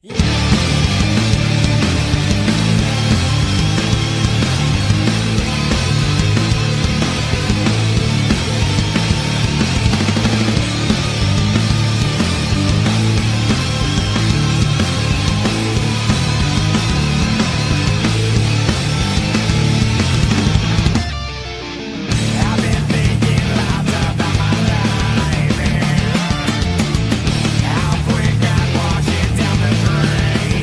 How quick I wash it down the drain.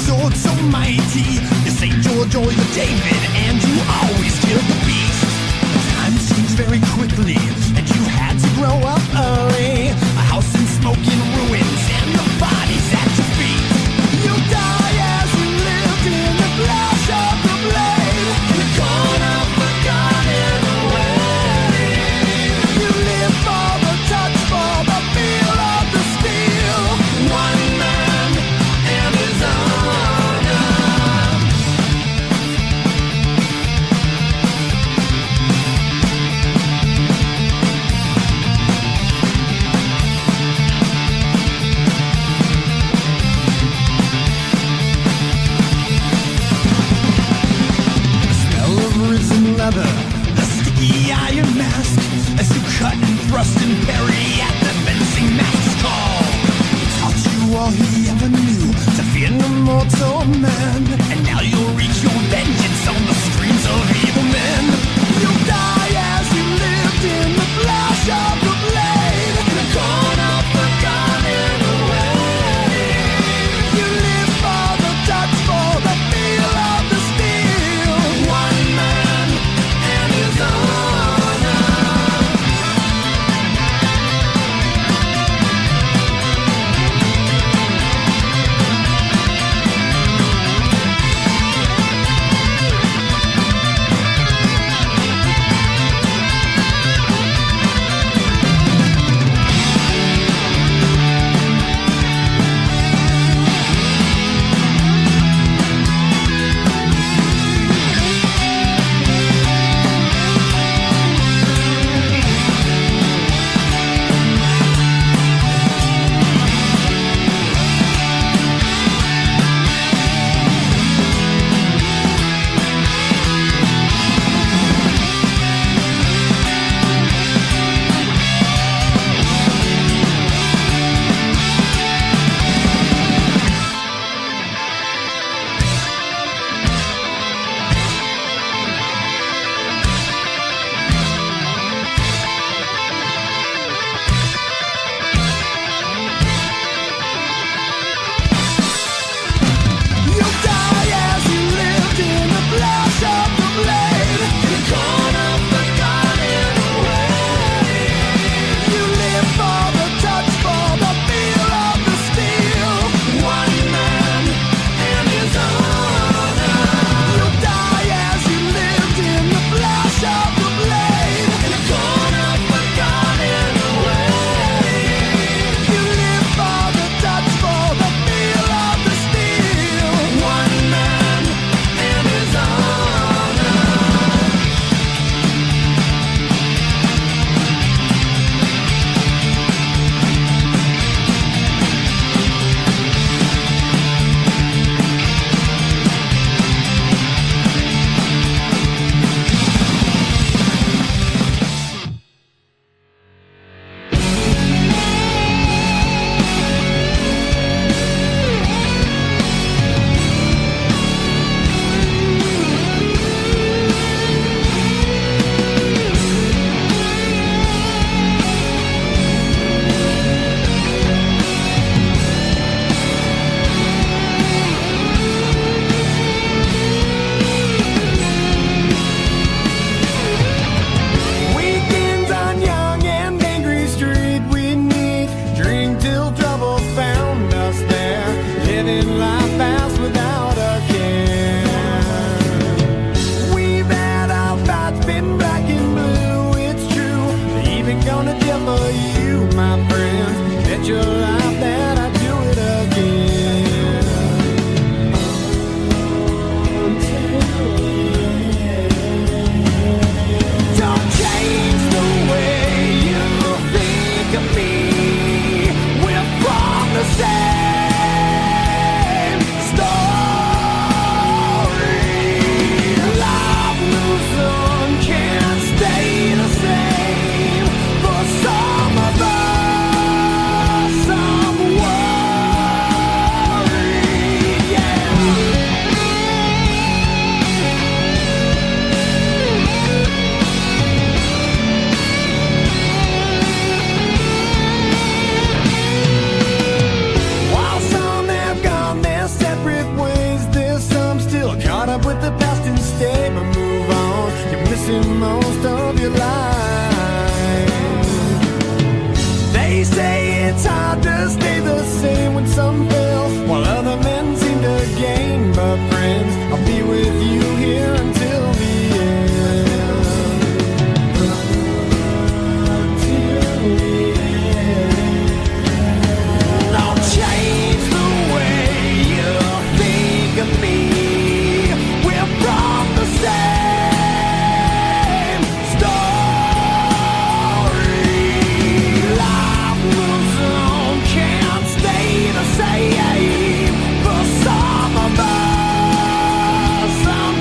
sword so mighty. You St. George or you're David, and you always killed the beast. Times change very quickly, and you had to grow up early. A house in smoke and ruins, and the bodies at your feet. You die as you lived in the flash of the blade, in the corner forgotten away. You live for the touch, for the feel of the steel. One man and his honor. Risen leather, the sticky iron mask, as you cut and thrust and parry at the fencing master's call. He taught you all he ever knew, to fear no mortal man, and now you'll reach your vengeance on the streams of evil men. You'll die as you lived in the flash of the blade, in the corner forgotten away. You live for the touch, for the feel of the steel. One man and his honor. your life. They say it's hard to stay the same when some fail, while other men seem to gain. But friends, I'll be with you here until the end. Until the end. Don't change the way you think of me. We're from the same story. Life moves on, can't stay the same. For some of us, some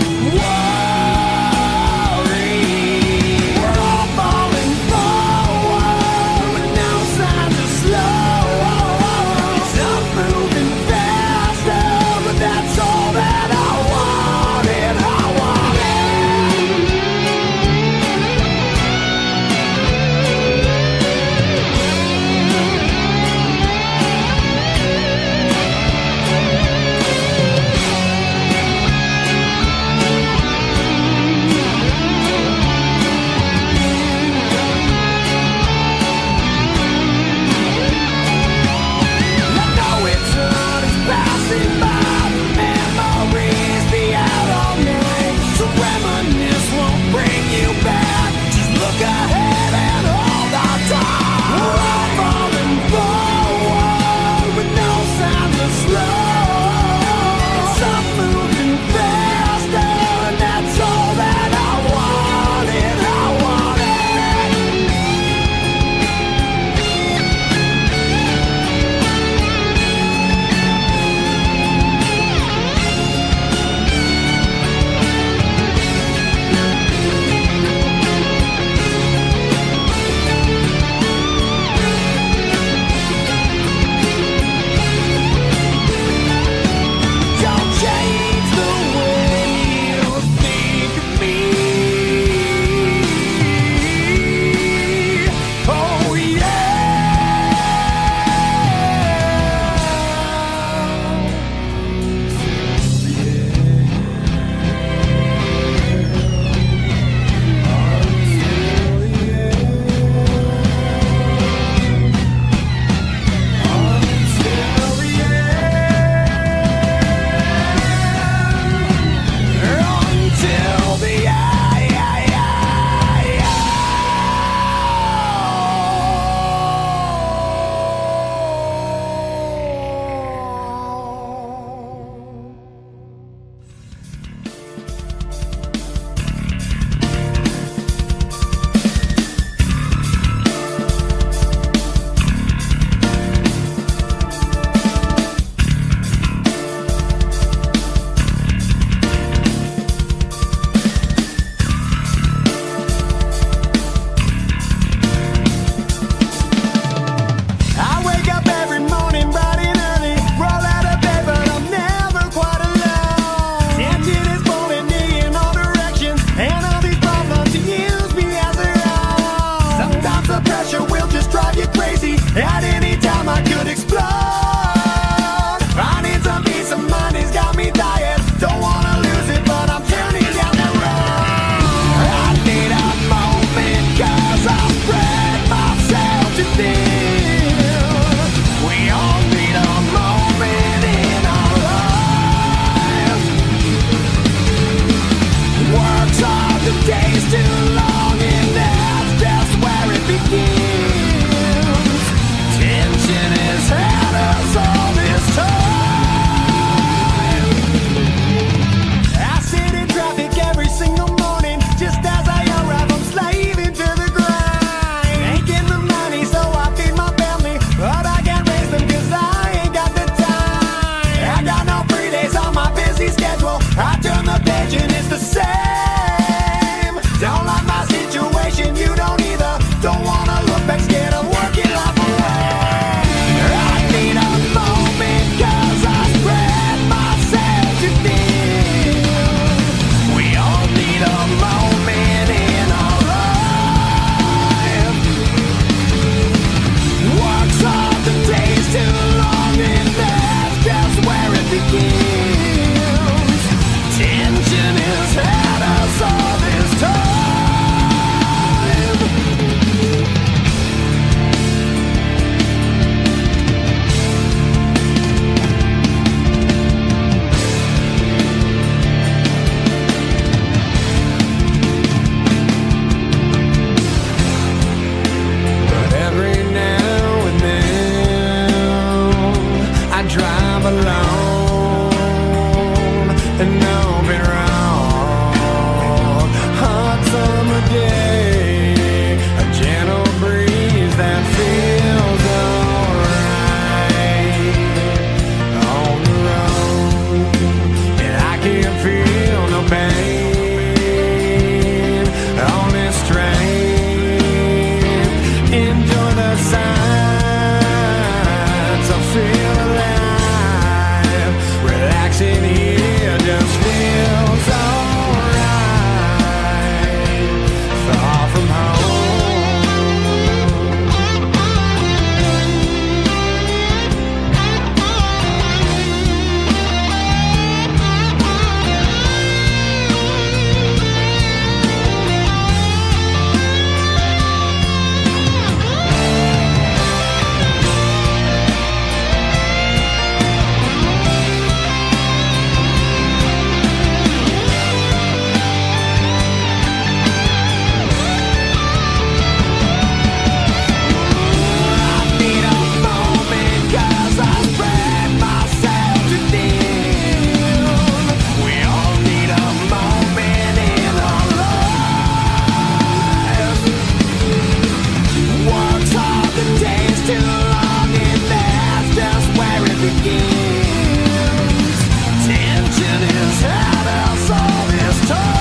And else all this time.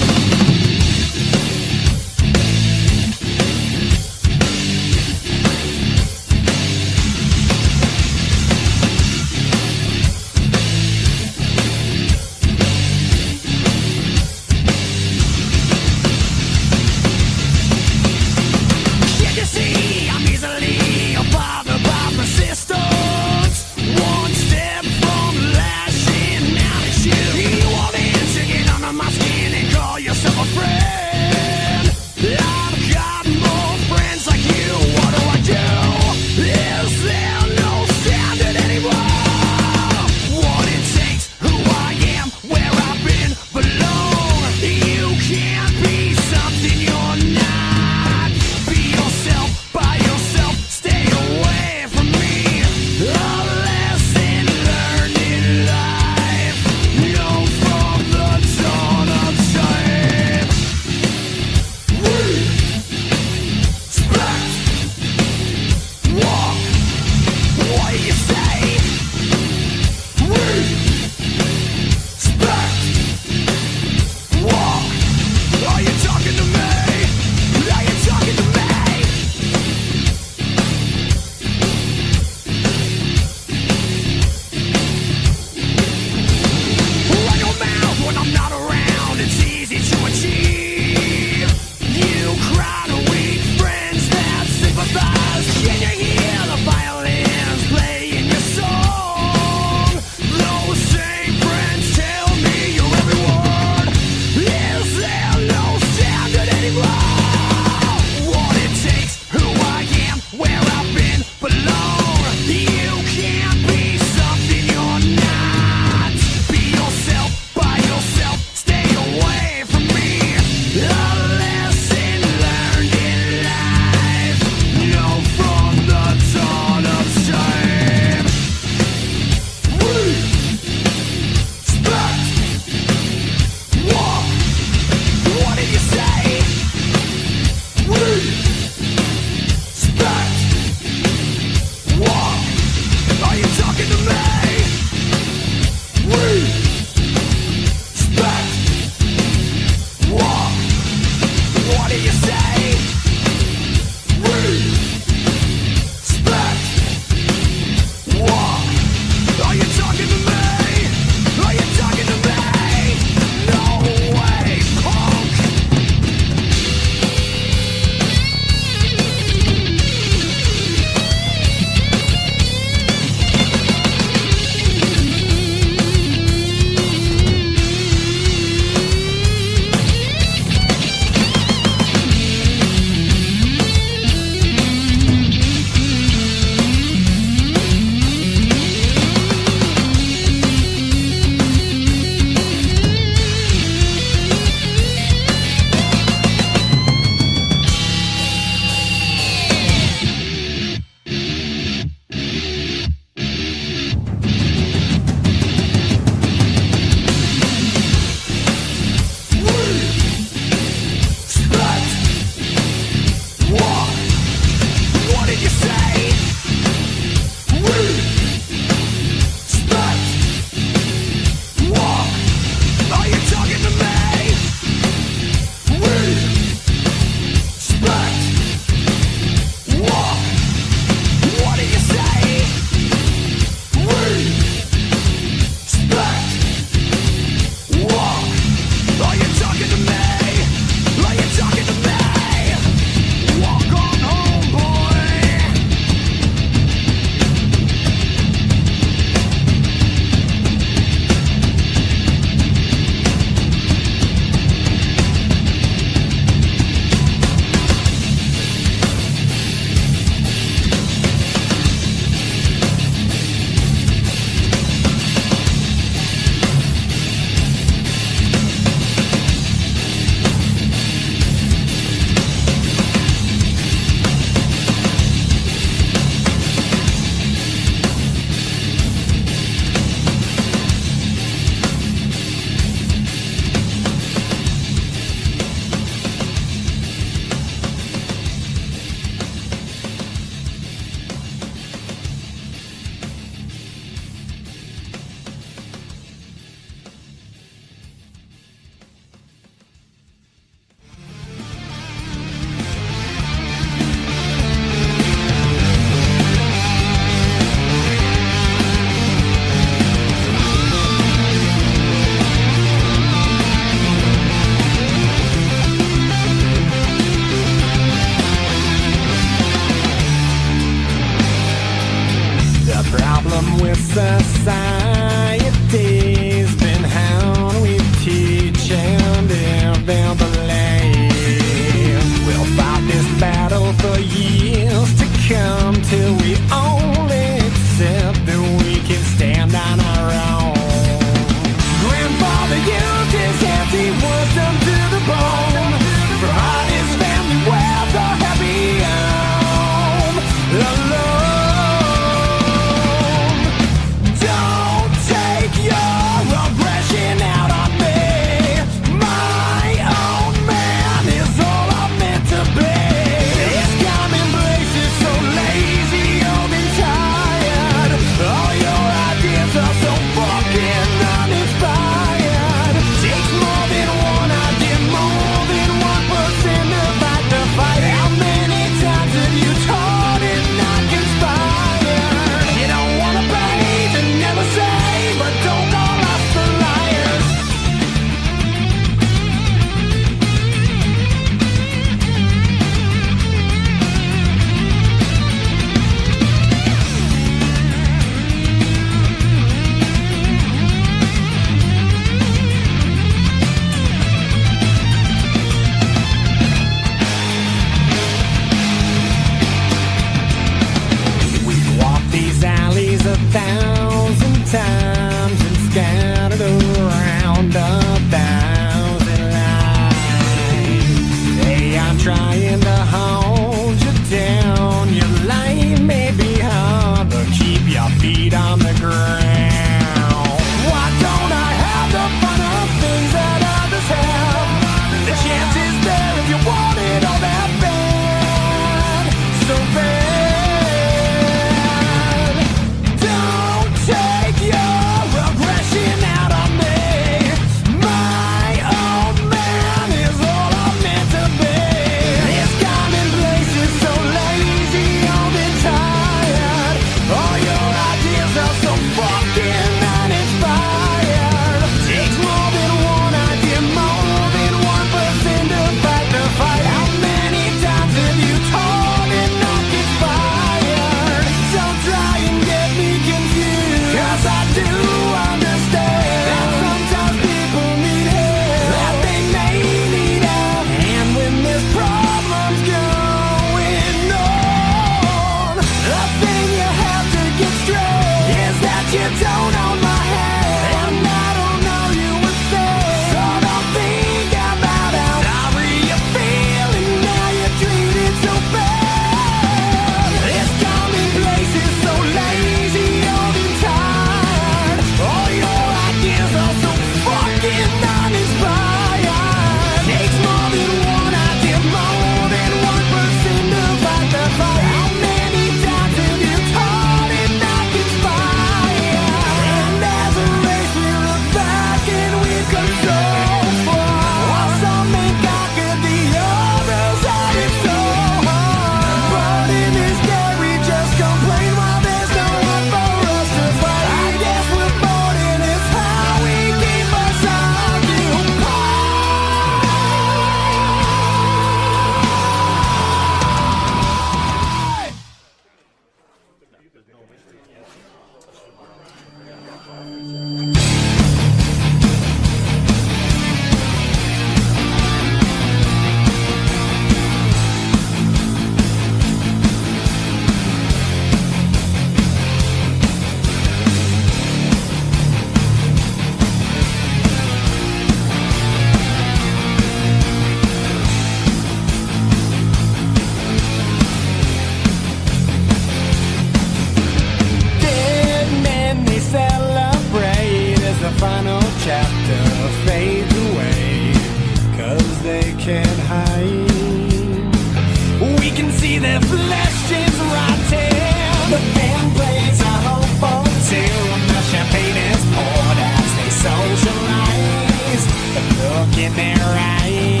in their eyes.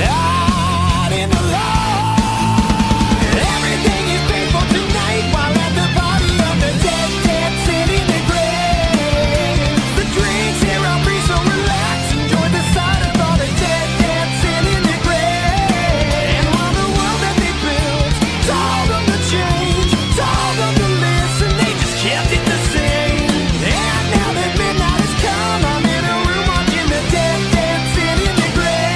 Out in the light, everything is painful tonight while at the party of the dead, dancing in the grave. The drinks here are free, so relax, enjoy the sight of all the dead dancing in the grave. And while the world that they built told them to change, told them to listen, they just kept it the same. And now that midnight has come, I'm in a room watching the dead dancing in the grave.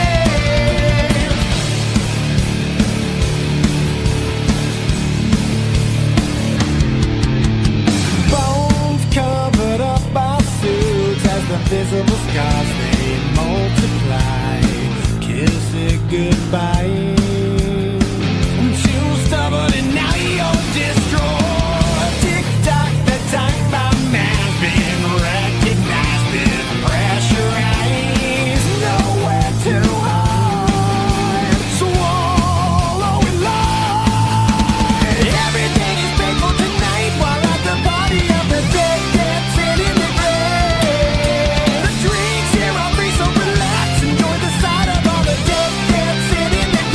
Bones covered up by suits as the visible scars they multiply. Kiss it goodbye. Too stubborn and now you're destroyed. Tick tock, the time bomb has been recognized. Been pressurized, nowhere to hide. Swallow it light. Everything is painful tonight while at the party of the dead dancing in the grave. The drinks here are free, so relax, enjoy the sight of all the dead dancing in the grave.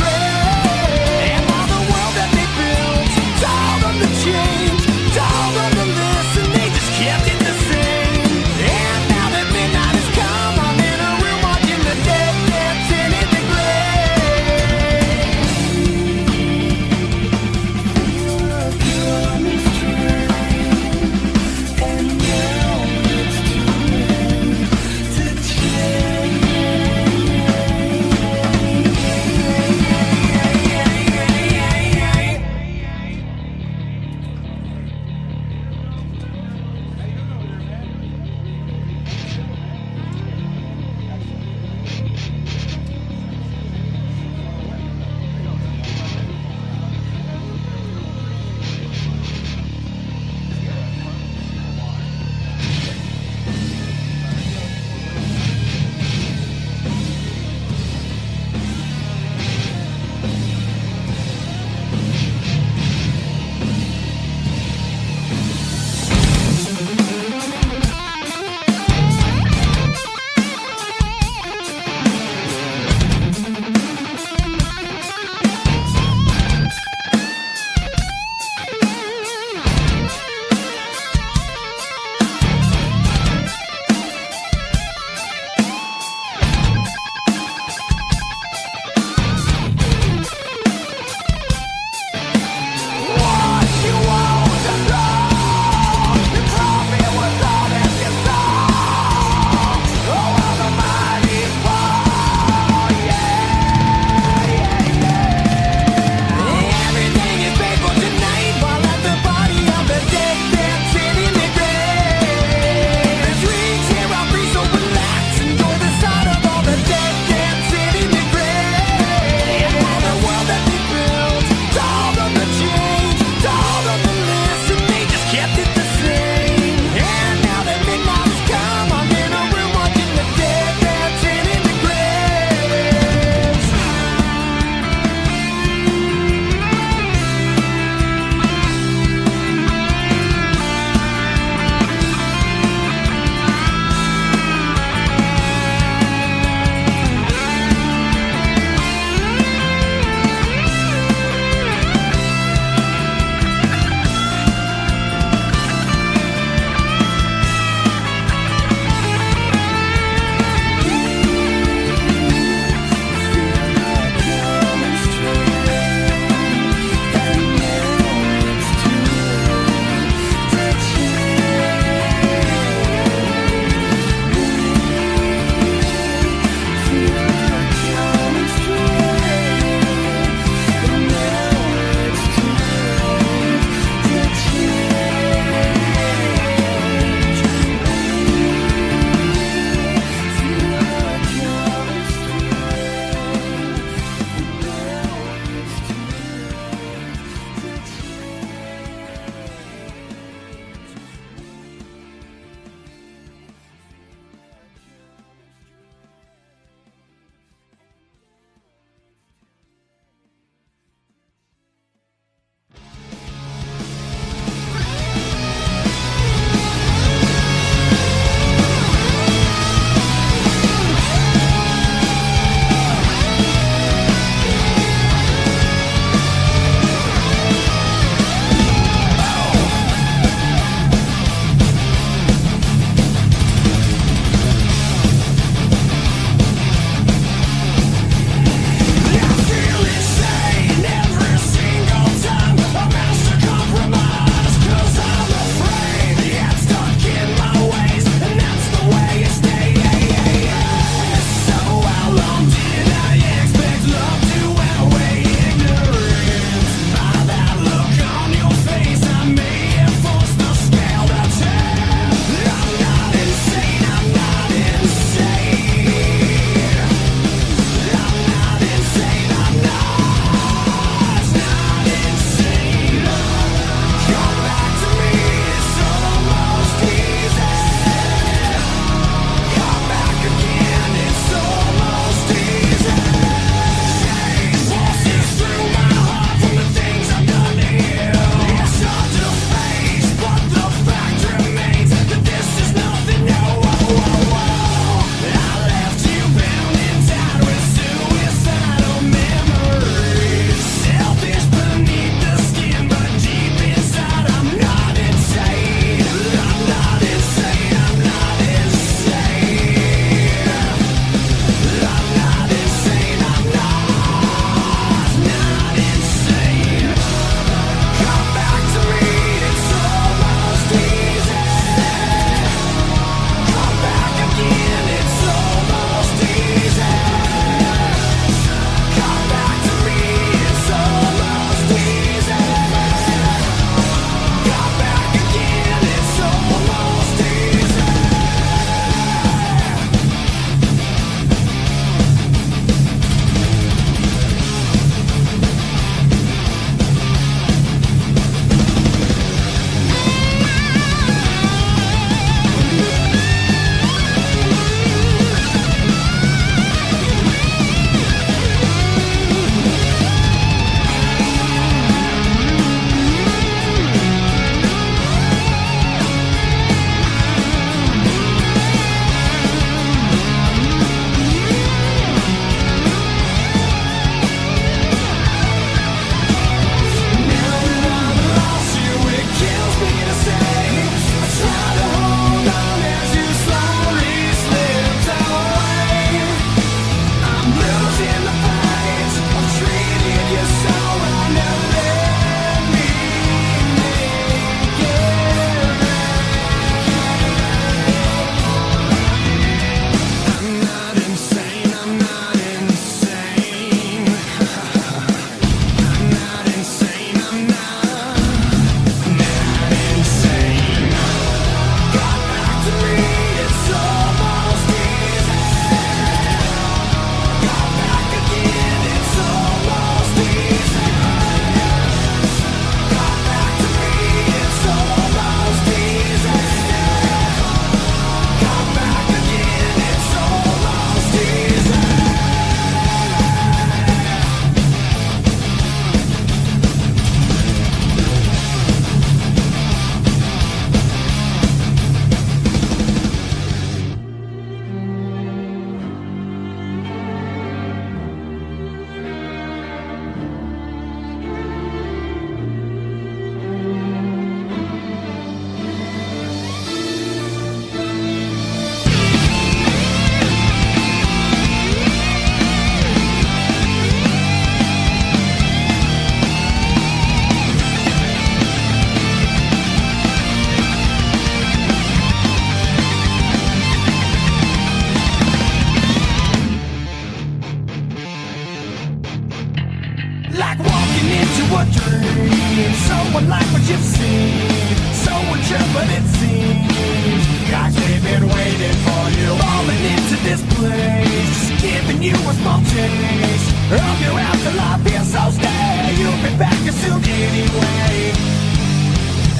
a dream, so unlike what you've seen, so unsure but it seems like they've been waiting for you. Falling into this place, just giving you a small taste of your afterlife here, so stay. You'll be back soon anyway.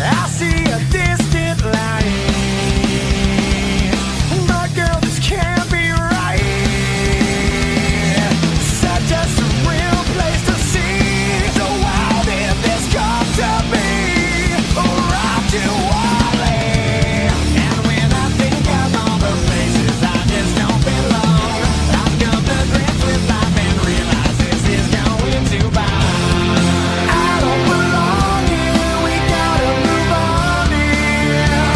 I see a distant light, but girl, this can't be right. Such a surreal place to see. So how did this come to be? Rock to Wally. And when I think of all the places I just don't belong, I've come to grips with life and realize this is going to buy. I don't belong here, we gotta move on here.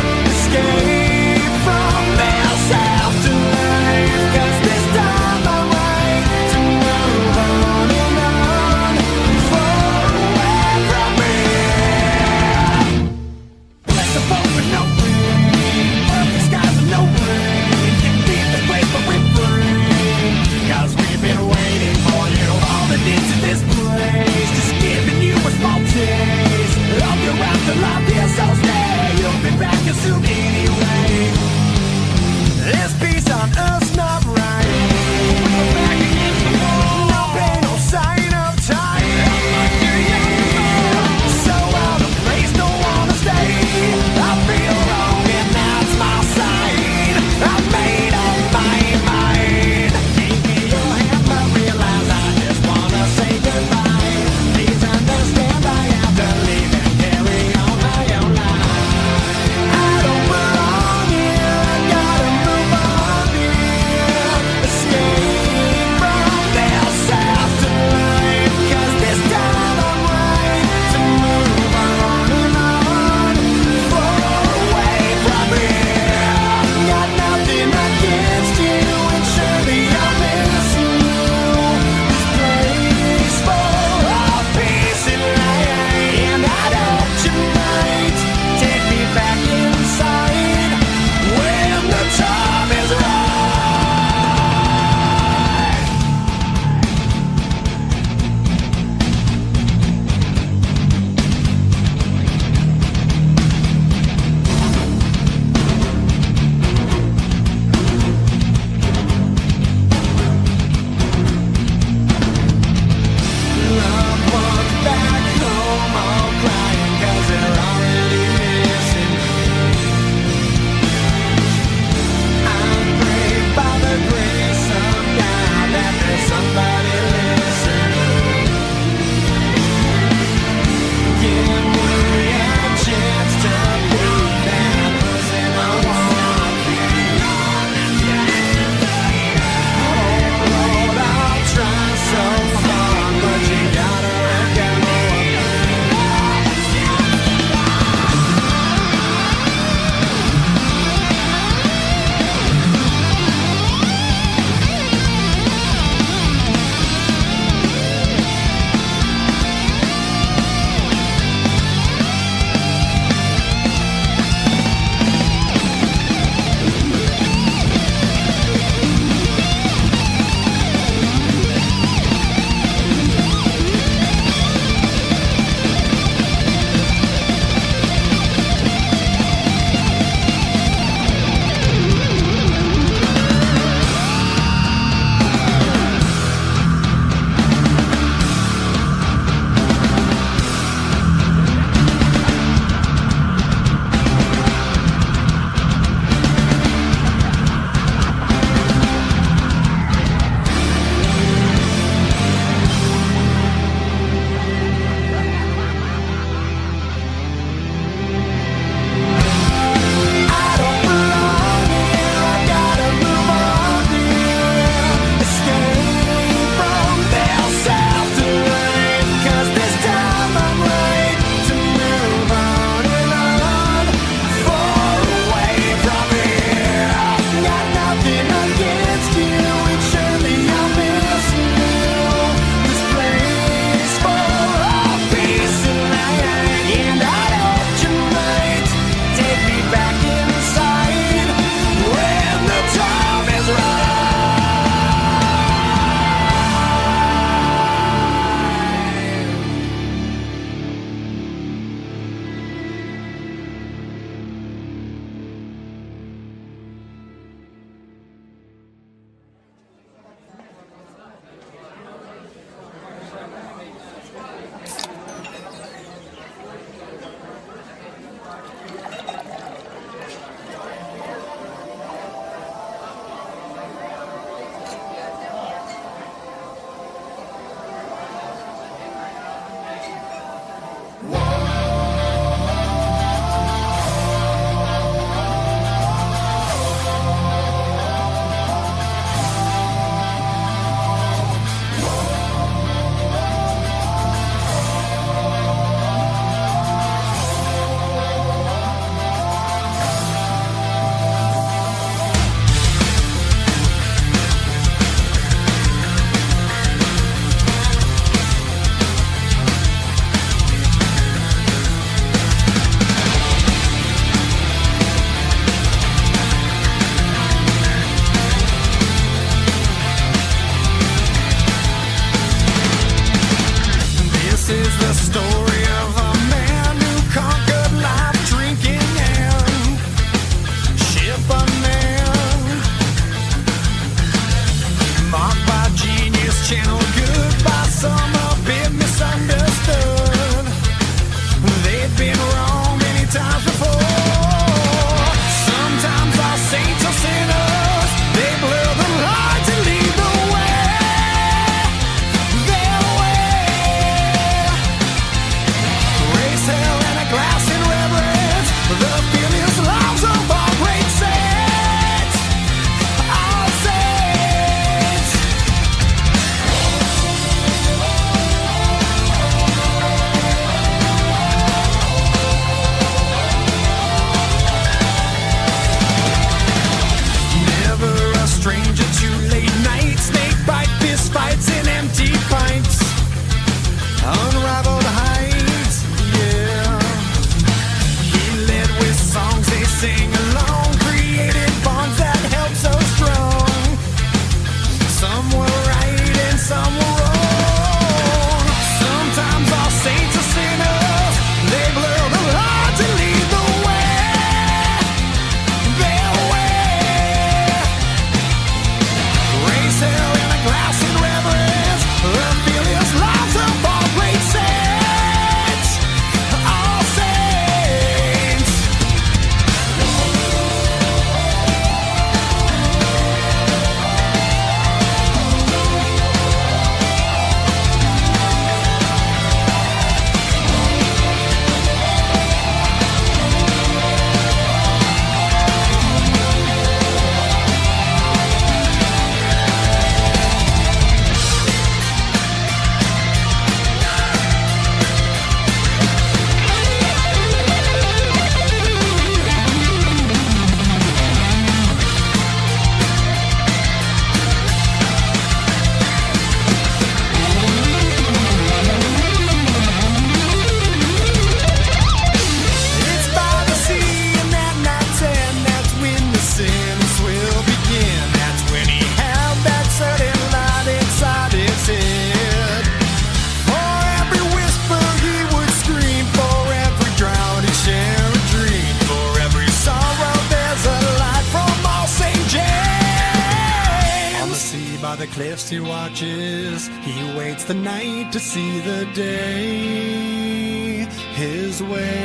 he watches, he waits the night to see the day his way.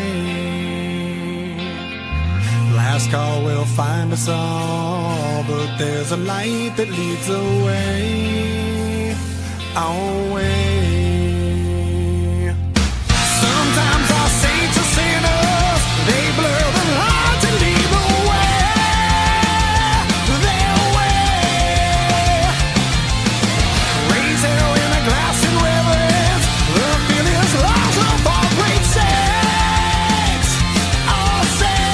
Last call will find us all, but there's a light that leads the way, our way. Sometimes our saints are sinners, they blur the lines and lead the way, their way. Raise hell in a glass and reverence, the feelings lost of our great saints, our saints.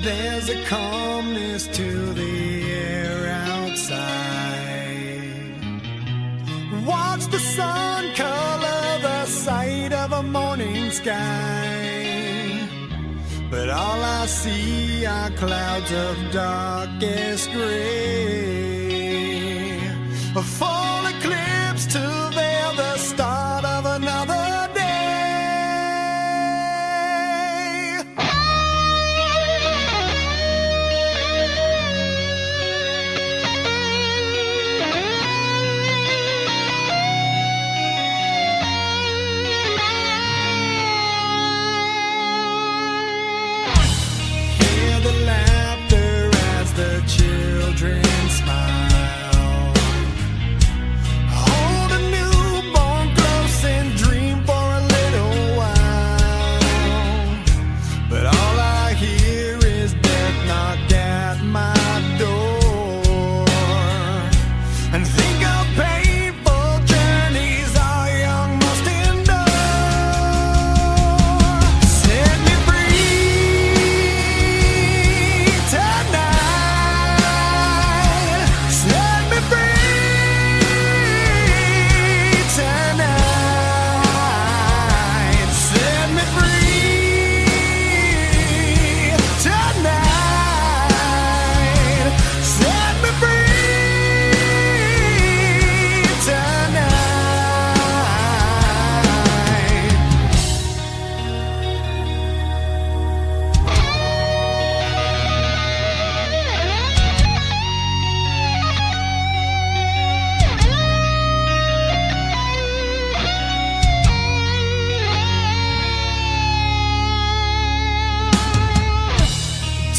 There's a calmness to the air outside. Watch the sun color the sight of a morning sky, but all I see are clouds of darkest gray. A full eclipse to veil the start of another day. Hear the laughter as the children smile. Hold a newborn close and dream for a little while. But all I hear is death knock at my door. And think of painful journeys our young must endure. Set me free tonight. Set me free tonight. Set me free tonight. Set me free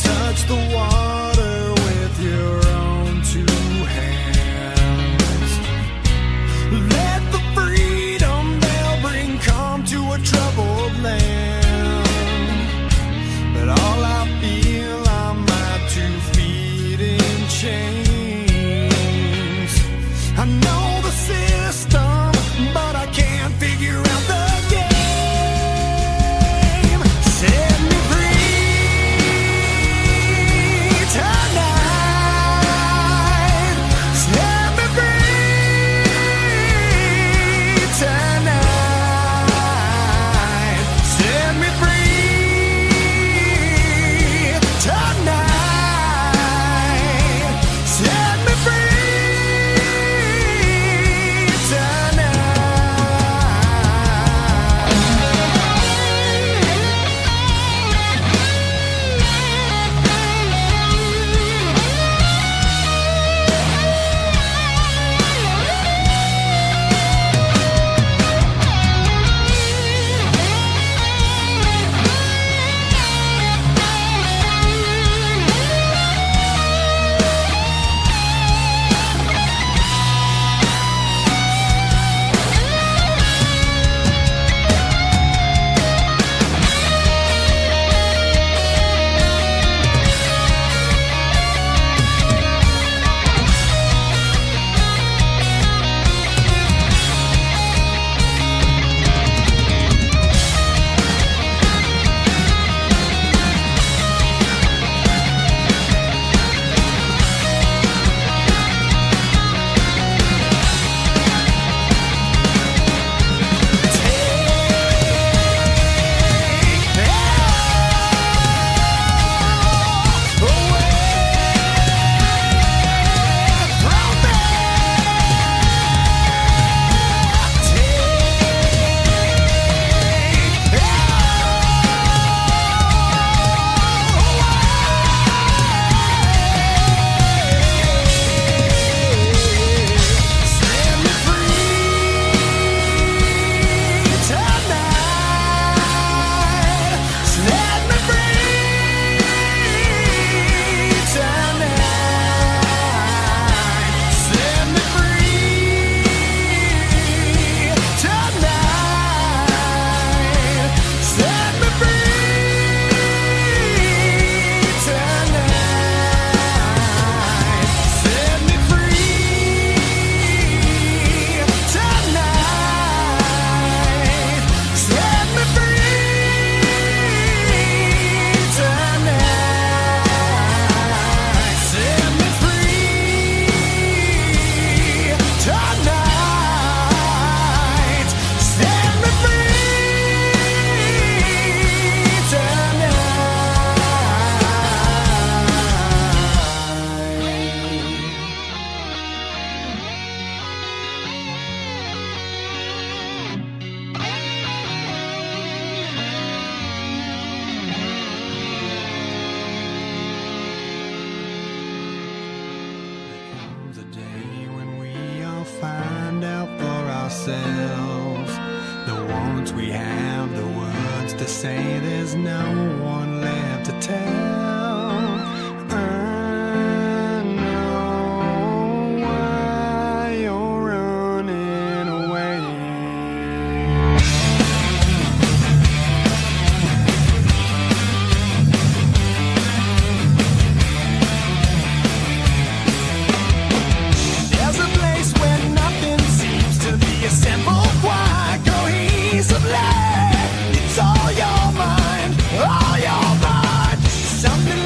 Touch the water with your own two hands. Let the freedom bell bring calm to a troubled land. But all I feel are my 2 feet in chains. I know the system, but I can't figure out the game. Set me free tonight. Set me free tonight. Set me free tonight. Set me free tonight. ourselves. The words we have, the words to say, there's no one left to tell. I know why you're running away. There's a place where nothing seems to be assembled quite cohesively. It's all your mind, all your mind. Something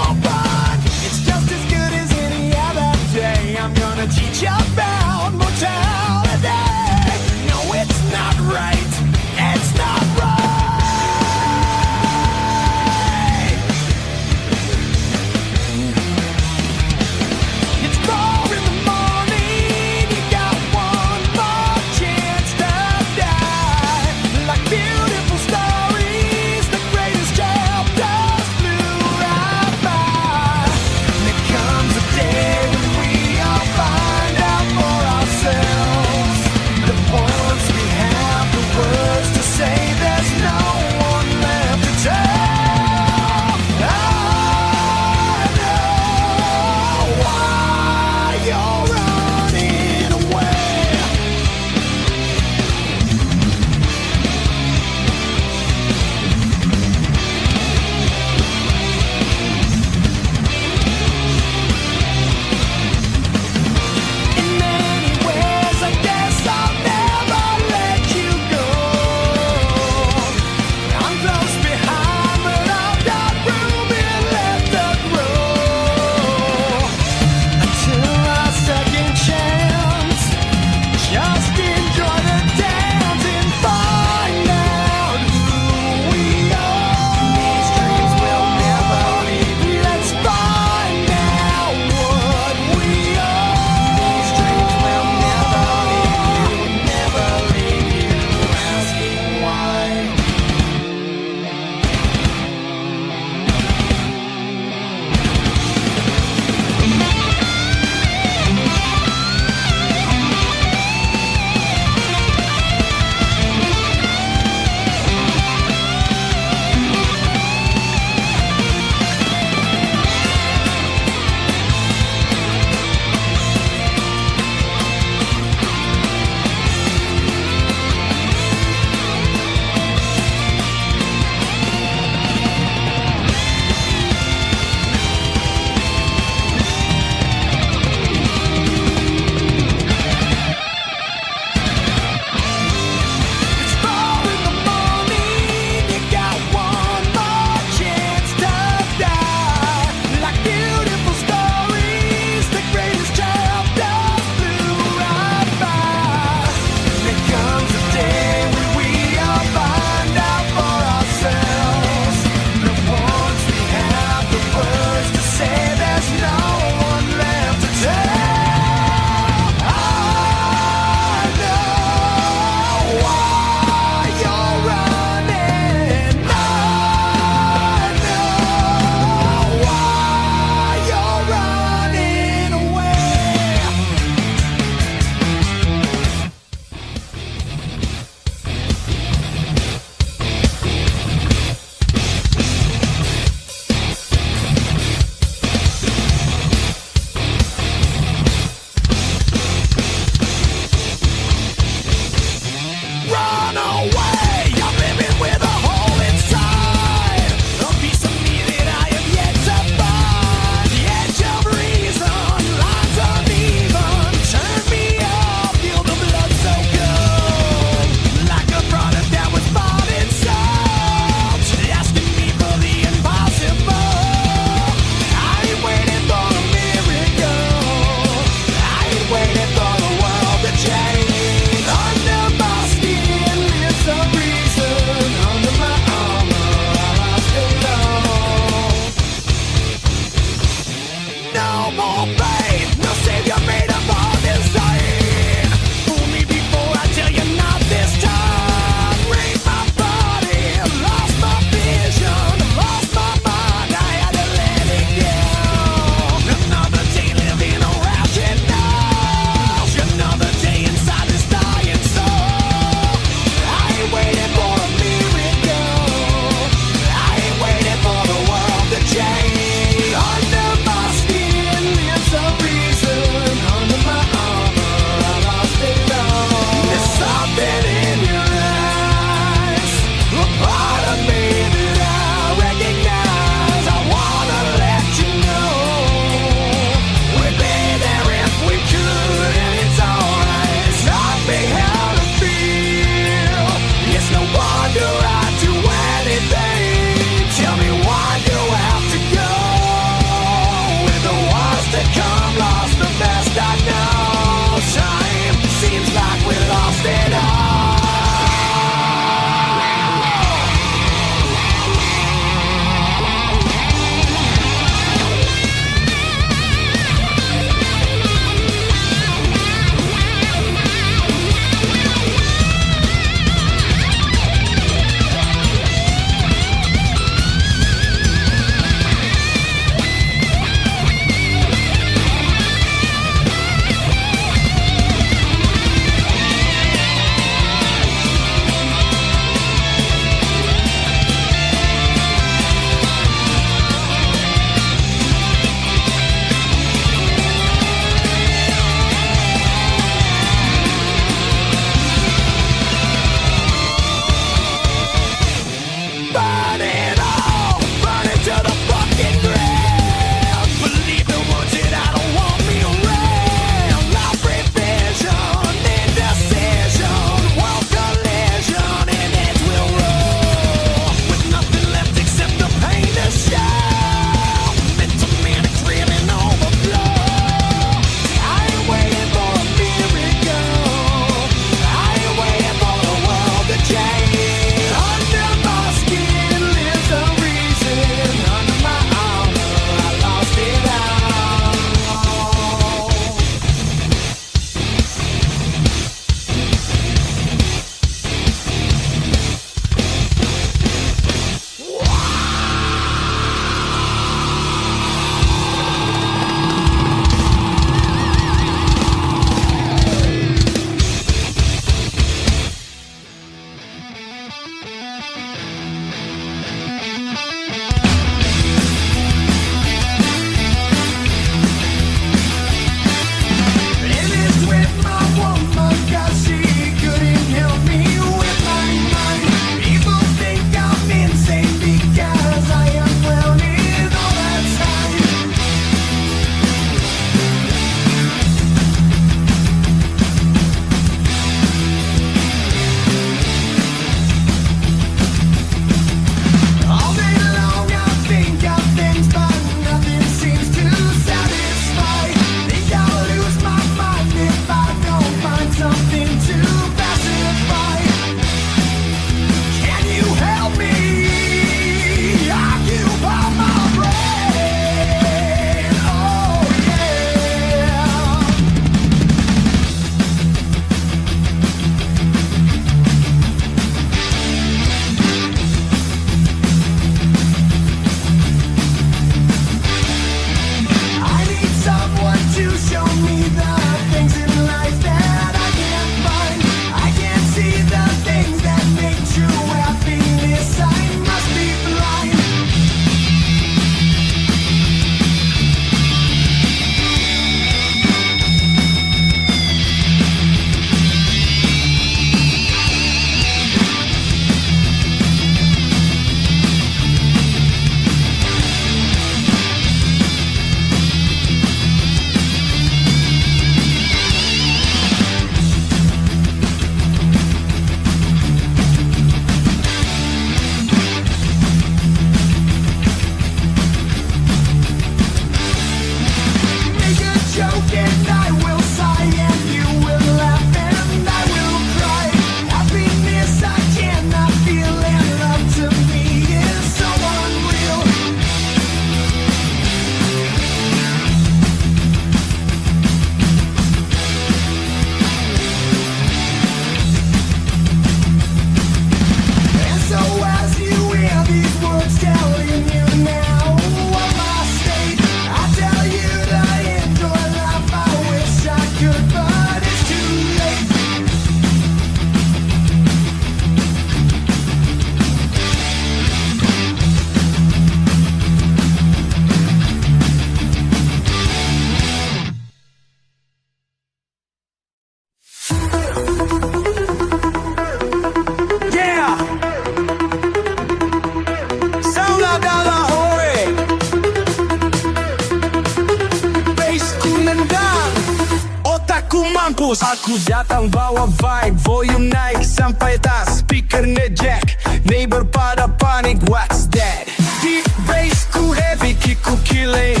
tulus. Aku datang bawa vibe, volume naik sampai atas, speaker ngejek, neighbor pada panik, what's that? Deep bass ku heavy, kick ku killing,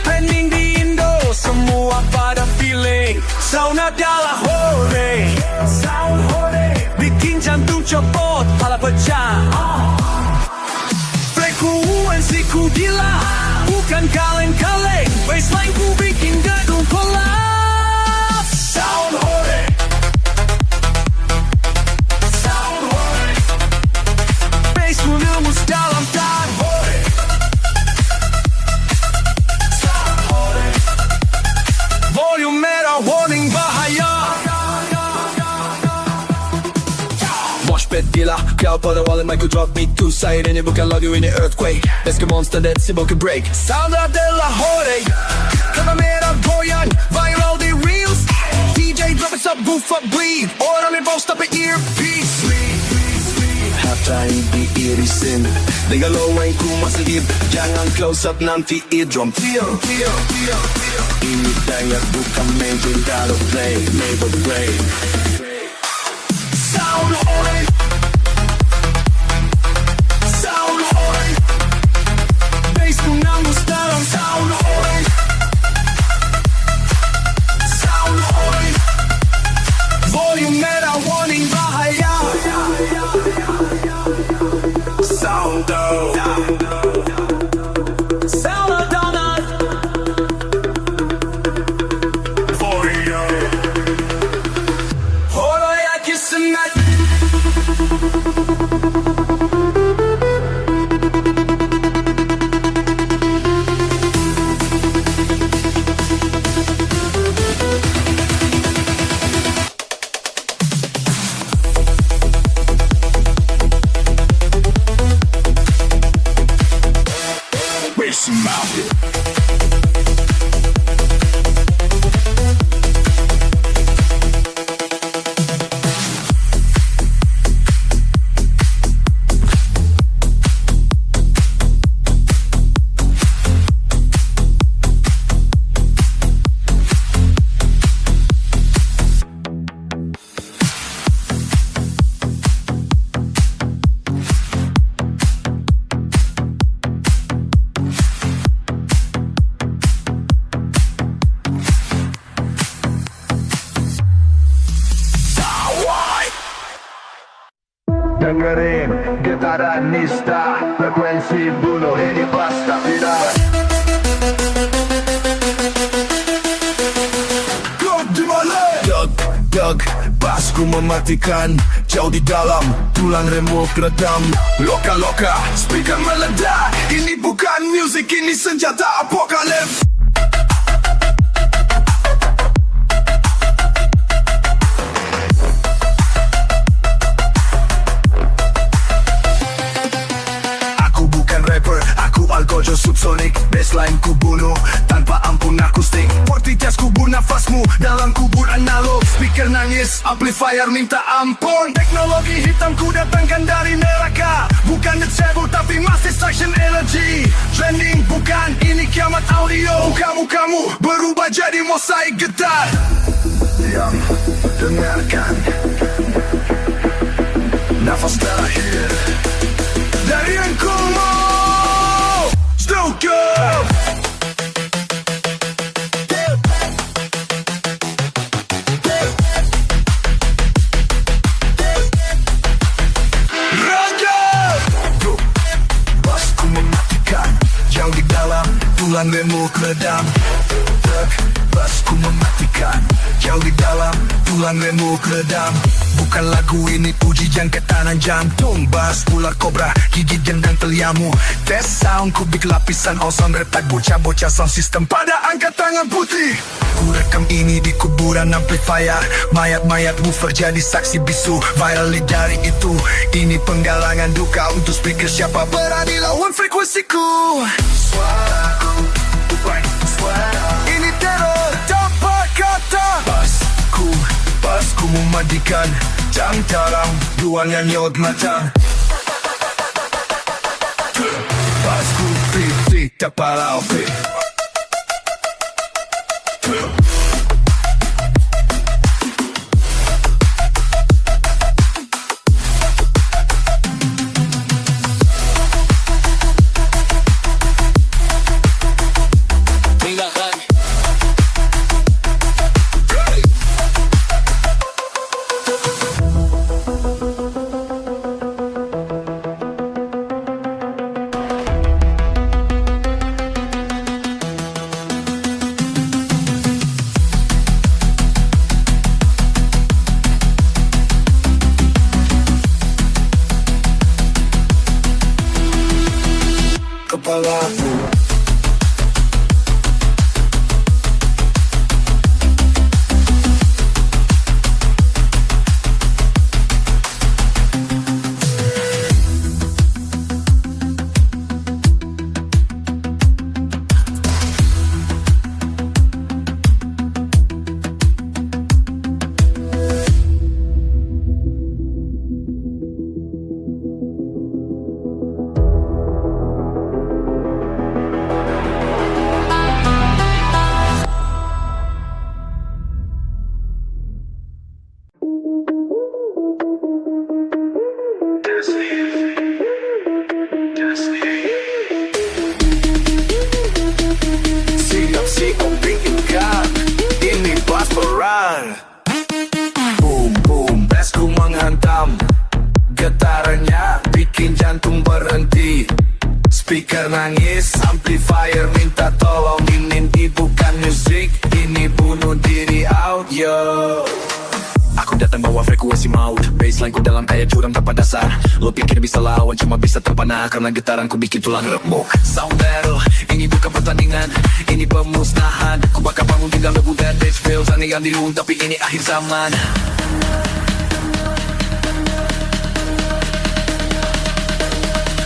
trending di Indo, semua pada feeling. Sound adalah hore, sound hore, bikin jantung copot, pala pecah. Frekuensi ku gila, bukan kaleng-kaleng, baseline ku bikin gedung kolaps. Sound hore, sound hore, bass menembus dalam tan hore. Sound hore, volume merah warning bahaya. Moshpit gila, crowd pada wall and mic drop beat tu. Siren ini bukan lagu, ini earthquake. Best ke monster dead si bukan break. Sound adalah hore, kamera goyang, viral di reels. DJ drop it up, goof up, bleed. Orang ni bounce tapi earpiece. Halftime diirisin, dengan low main ku masih deep. Jangan close up nanti eardrum. Feel. Ini dayak bukan main kalau play, label play. Sound hore, sound hore, bass menembus dalam sound hore, sound hore, volume merah warning bahaya. Sound down, sound donut, Vorio, hore ya kismet. Dengerin getaran nista, frekuensi bunuh ini pasta viral. Dug, basku mematikan, jauh di dalam, tulang remuk redam. Loka, speaker meledak, ini bukan musik, ini senjata apokalip. ALGE subsonik, baseline ku bunuh tanpa ampun akustik. Portitas kubur nafasmu dalam kubur analog. Speaker nangis, amplifier minta ampun. Teknologi hitam ku datangkan dari neraka, bukan disable tapi mass destruction energy. Trending bukan, ini kiamat audio. Kamu berubah jadi mosaik getar. Diam, dengarkan nafas terakhir dari engkau. Go! Raja! Basku mematikan, jauh di dalam, tulang remuk redam. Basku mematikan, jauh di dalam, tulang remuk redam. Bukan lagu ini uji jangkauan jantung. Bass ular kobra, gigit gendang teliamu. Tes sound kubik lapisan ozon, retak bocah-bocah sound system pada angkat tangan putih. Ku rekam ini di kuburan amplifier, mayat-mayat woofer jadi saksi bisu. Viral dari itu, ini penggalangan duka untuk speaker. Siapa berani lawan frekuensiku? Suaraku, suara. Ini teror, tanpa kata. Basku memadikan, jam dalam, ruangan nyot mata. Basku pipik kepala opi. Siap si kuping ikan, ini pastoral. Boom boom, bassku menghantam, getarannya bikin jantung berhenti. Speaker nangis, amplifier minta tolong. Ini bukan musik, ini bunuh diri audio. Aku datang bawa frekuensi maut, baseline ku dalam kayak jurang tanpa dasar. Lo pikir bisa lawan, cuma bisa terpana karena getaranku bikin tulang remuk. Sound battle, ini bukan pertandingan, ini pemusnahan. Ku bakal bangun tinggal debu dan bitch feels aneh yang dirung, tapi ini akhir zaman.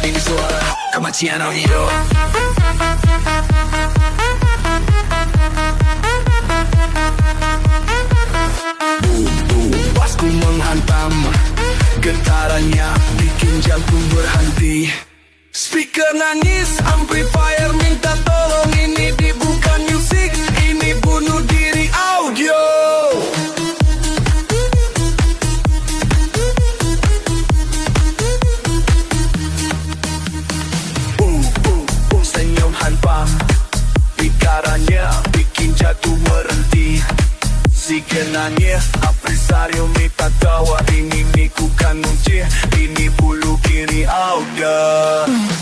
Ini suara kematian audio. Basku menghantam, getarannya bikin jantung berhenti. Speaker nangis, amplifier minta tolong. Ini bukan musik, ini bunuh diri audio. Senyum hantam, pikirannya bikin jatuh berhenti. Speaker nangis, amplifier minta tawa. Ini bukan musik, ini bulu kiri audio.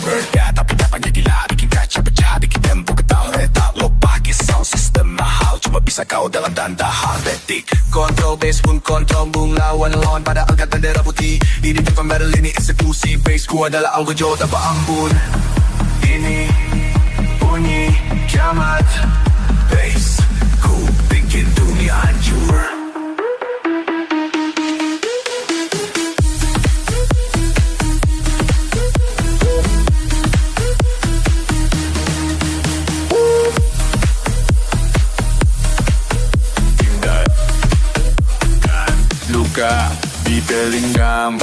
Berat tapi dapat gila, bikin kaca pecah, bikin tempo ketawa. Tak lo pakai sound system mahal, cuma bisa kau dalam tanda hardetik. Kontrol bass pun kontrol bung, lawan pada angkatan darah putih. Ini bukan battle, ini eksekusi. Bass ku adalah ALGE tanpa ampun. Ini bunyi kiamat. Bass ku bikin dunia hancur. Luka di telinga.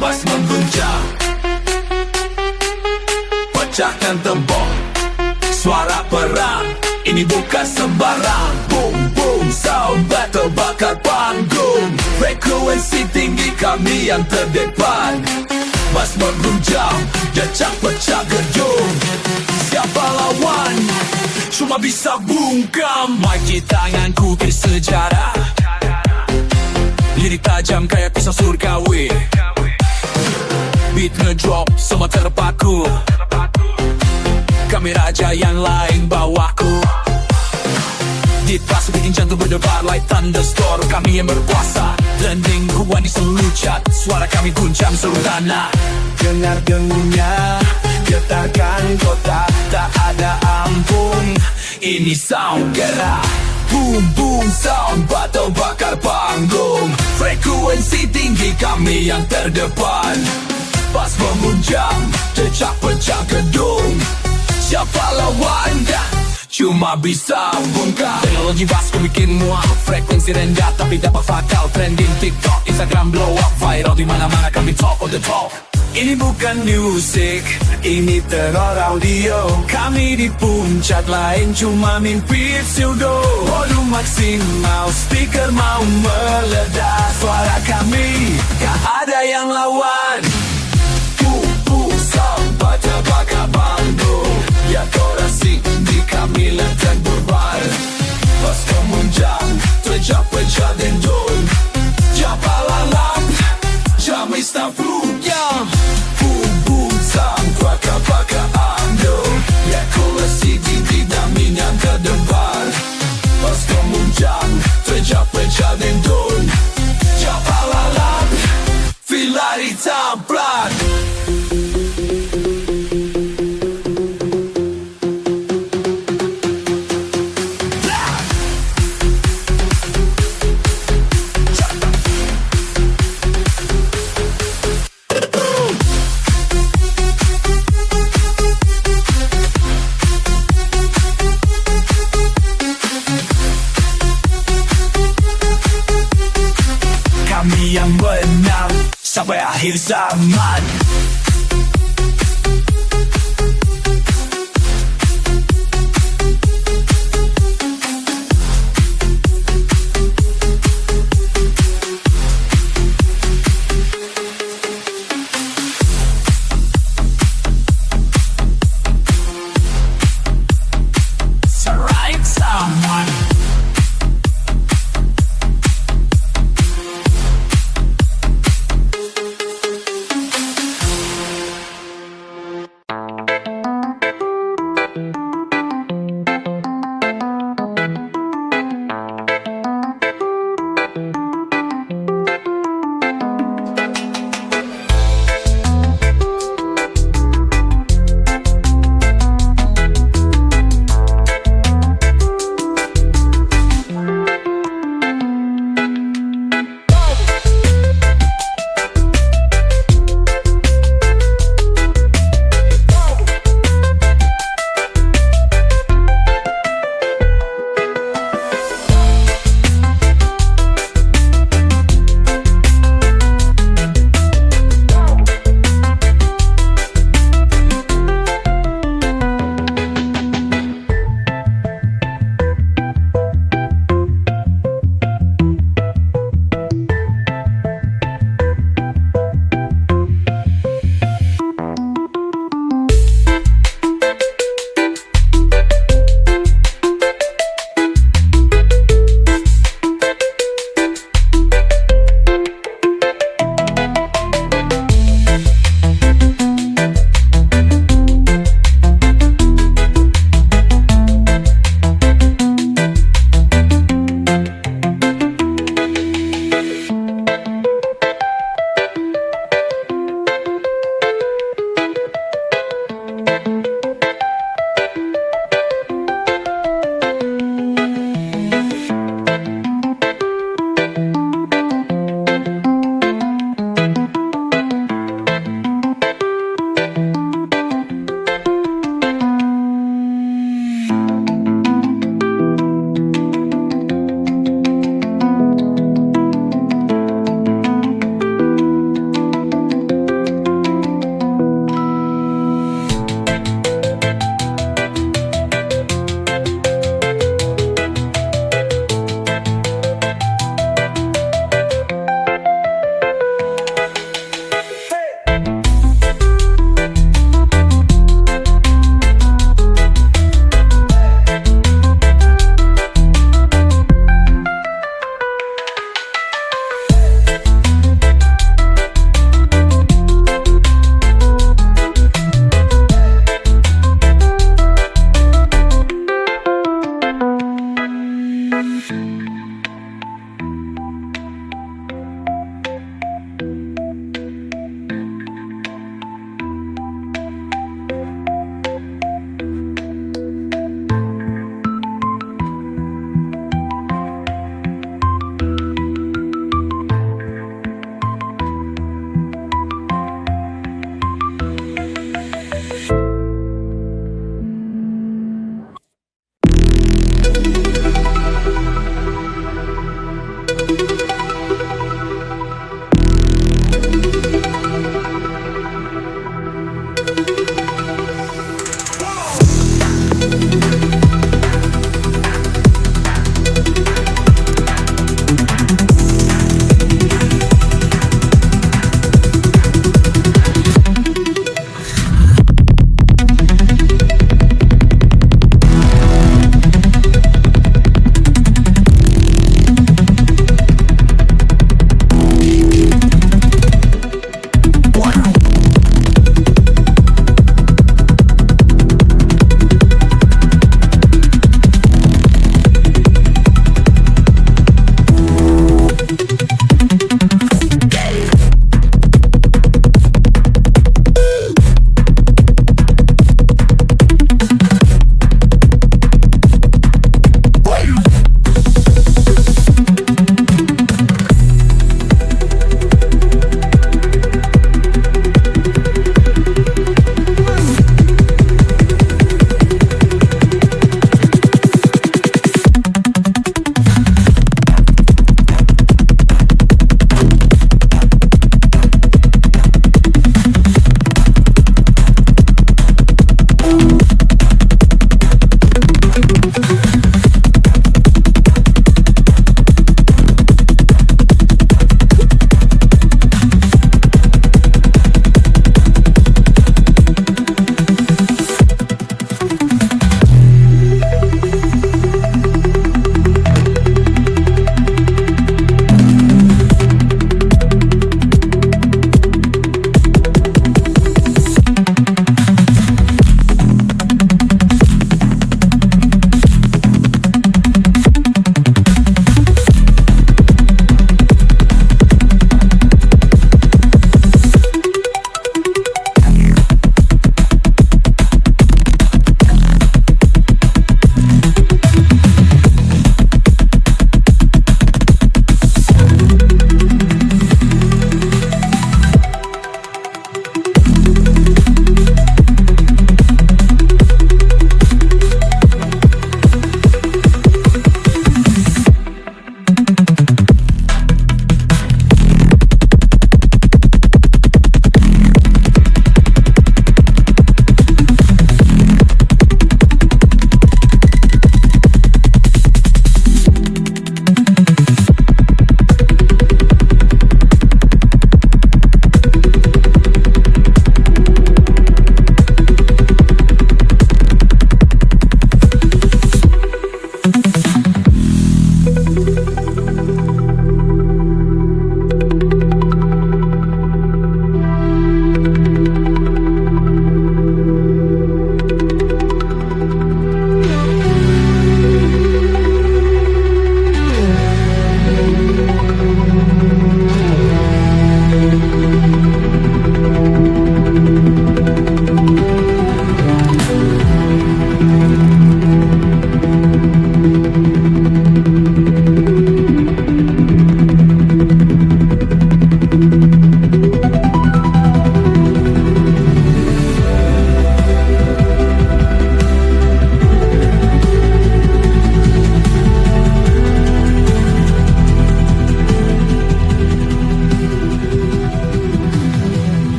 Bass mengguncang, pecahkan tembok, suara perang. Ini bukan sembarang. Boom boom, sound battle bakar panggung. Frekuensi tinggi kami yang terdepan. Bass mengguncang, decak pecah gedung. Siapa lawan? Cuma bisa bungkam. Mic di tanganku bersejarah, lirik tajam kayak pisau surgawi. Beat ngedrop, semua terpaku. Kami raja, yang lain bawaku. Di pas bikin jantung berdebar like thunderstorm. Kami yang berkuasa, landing kuat di seluruh cat. Suara kami guncang seluruh tanah. Dengar dengunya, getarkan kota. Tak ada ampun, ini sound gerak. Boom boom sound battle bakar panggung. Frekuensi tinggi kami yang terdepan. Pas memunjam cecak pecah gedung. Siapa lawan dah? Cuma bisa bongkar. Teknologi vast bikin muak. Frekuensi rendah tapi dapat fatal. Trending TikTok, Instagram blow up. Viral di mana-mana kami top of the top. Ini bukan musik, ini teror audio. Kami di puncak lain cuma mimpi pseudo. Volume maksimal, speaker mau meledak. Suara kami, gak ada yang lawan. Sound baca bakar panggung. Ya korasi di kami letak berbar. Pas kemunjam, pecah-pecah dendun. Japa lalap, jam istaflu. Boom boom sound bakar panggung. Ya korasi di kami yang terdepan. Pas kemunjam, pecah-pecah dendun. Japa lalap, villa ditamplat. Kami yang menang sampai akhir zaman. Right someone.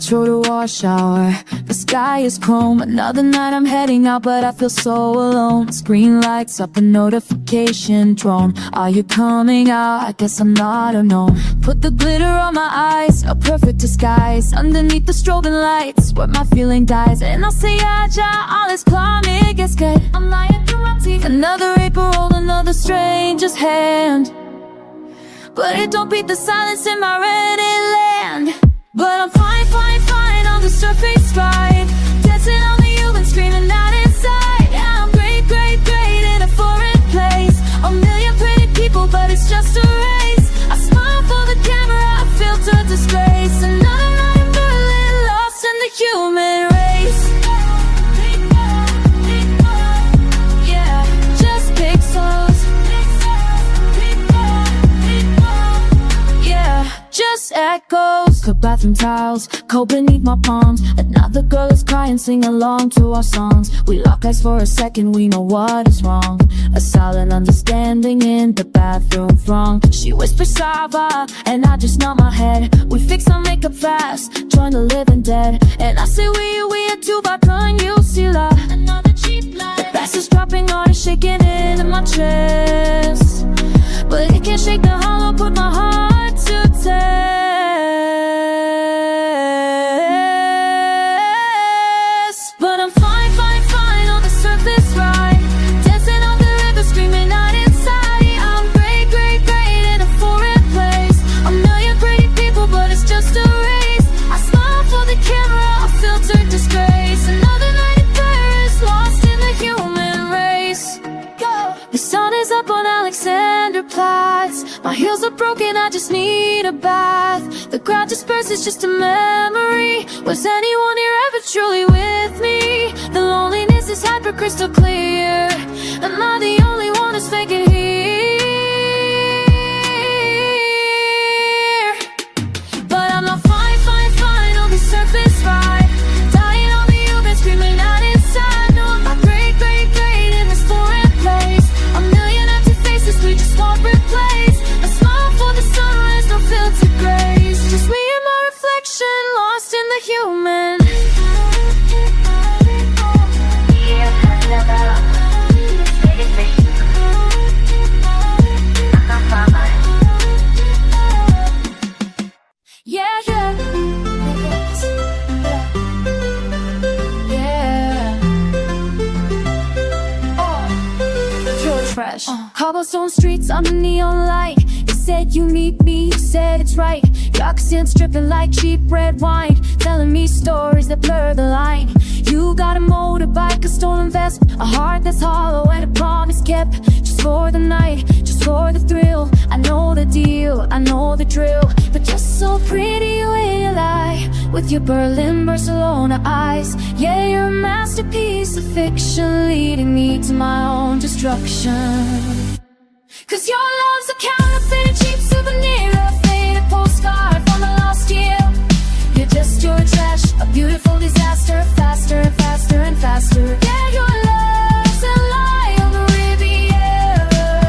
metro to wash hour. The sky is chrome, another night I'm heading out, but I feel so alone. Screen lights up, a notification drone. Are you coming out? I guess I'm not alone. Put the glitter on my eyes, a perfect disguise. Underneath the strobing lights, where my feeling dies. And I'll say, ja, all is calm, it gets good. I'm lying through my teeth. Another April roll, another stranger's hand. But it don't beat the silence in my Reddit land. But I'm fine, fine, fine on the surface, right? Dancing on the human, screaming out inside. Yeah, I'm great, great, great in a foreign place. A million pretty people, but it's just a race. I smile for the camera, I filter disgrace. Another night in Berlin, lost in the human race. Yeah, just pixels. Yeah, just echoes. Cook bathroom tiles, cold beneath my palms. Another girl is crying, sing along to our songs. We lock eyes for a second, we know what is wrong. A silent understanding in the bathroom throng. She whispers Sava, and I just nod my head. We fix our makeup fast, join the living dead. And I say we are two bakın Yusila. Another cheap lie. The bass is dropping hard, it's shaking in my chest. But it can't shake the hollow, put my heart to test. But I'm fine, fine, fine on the surface, right? Dancing on the river, screaming out inside. I'm great, great, great in a foreign place. A million pretty people, but it's just a race. I smile for the camera, I filter disgrace. Another night in Paris, lost in the human race. Go. The sun is up on Alexanderplatz. My heels are broken, I just need a bath. The crowd disperses, just a memory. Was anyone here ever truly with me? The loneliness is hyper crystal clear. Am I the only one who's faking here? But I'm not fine, fine, fine on the surface, right? Dying on the Uber, screaming out inside. No, I'm not great, great, great in this foreign place. A million empty faces we just won't replace. A smile for the sunrise, no filtered grace. Just me and my reflection, lost in the human. Yeah, yeah. Yeah. Oh, pure trash. Cobblestone streets under neon light. You said you need me, you said it's right. Your accent's dripping like cheap red wine, telling me stories that blur the line. You got a motorbike, a stolen vest, a heart that's hollow and a promise kept. Just for the night, just for the thrill. I know the deal, I know the drill. But just so pretty when you lie, with your Berlin, Barcelona eyes. Yeah, you're a masterpiece of fiction, leading me to my own destruction. Cause your love's a counterfeit, a cheap souvenir, a faded postcard from a lost year. You're just your trash, a beautiful disaster, faster and faster and faster. Yeah, your love's a lie on the Riviera.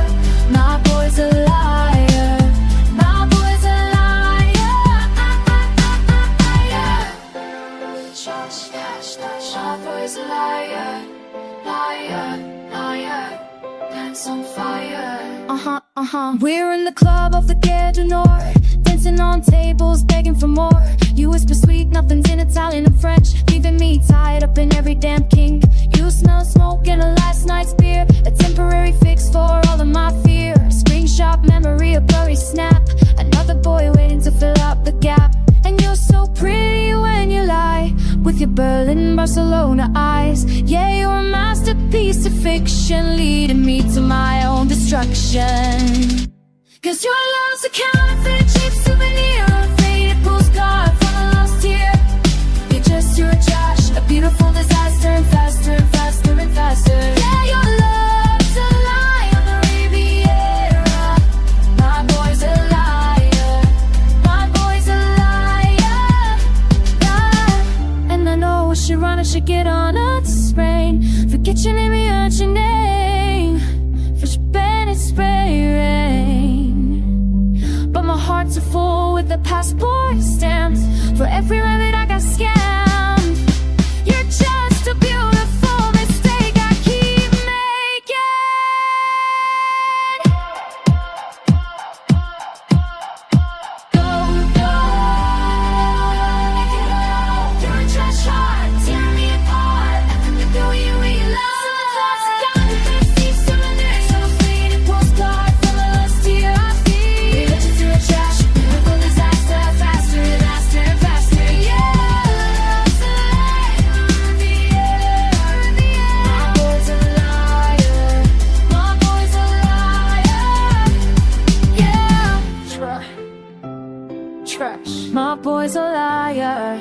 My boy's a liar, my boy's a liar. My boy's a liar, liar, liar. Dance on fire. We're in the club of the Gare du Nord, dancing on tables, begging for more. You whisper sweet nothings in Italian and French, leaving me tied up in every damn kink. You smell smoke and a last night's beer, a temporary fix for all of my fear. Screenshot memory, a blurry snap, another boy waiting to fill up the gap. And you're so pretty when you lie, with your Berlin, Barcelona eyes. Yeah, you're a masterpiece of fiction, leading me to my own destruction. Cause your love's a counterfeit, cheap souvenir, a faded postcard from a lost year. You're just your trash, a beautiful disaster, and faster and faster and faster. Yeah, your love's a lie on the Riviera. My boy's a liar, my boy's a liar. Yeah. And I know I should run, I should get on a train. Forget your name, you heard your name. Fresh Bennett spray rain. But my heart's a full with the passport stamps. For every rabbit I got boy's a liar.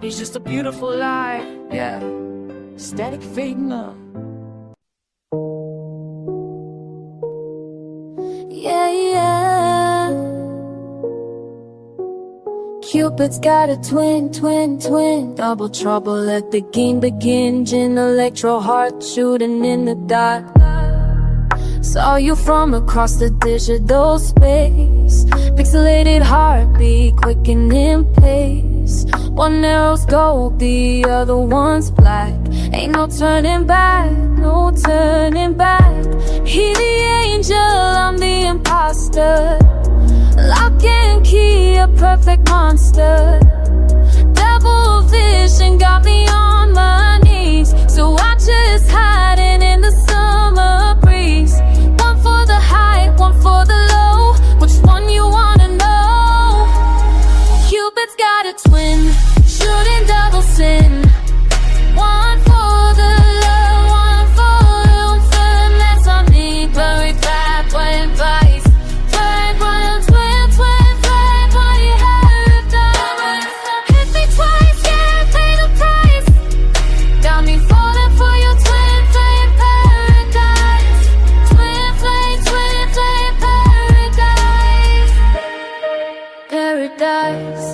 He's just a beautiful lie, yeah. Static fading up. Yeah, yeah. Cupid's got a twin. Double trouble, let the game begin. Gin electro heart shooting in the dark. Saw you from across the digital space. Pixelated heartbeat, quick and in pace. One arrow's gold, the other one's black. Ain't no turning back, no turning back. He the angel, I'm the imposter. Lock and key, a perfect monster. Double vision got me on my knees, so I just hiding in the summer breeze. One for the high, one for the low. Which one you wanna know? Cupid's got a twin, shooting double sin. One for the love, one for the mess on me. Very bad, twin vice. Twin, twin, flag, why you have done? Hit me twice, yeah, pay the price. Got me falling for your twin flame paradise. Twin flame paradise. Paradise.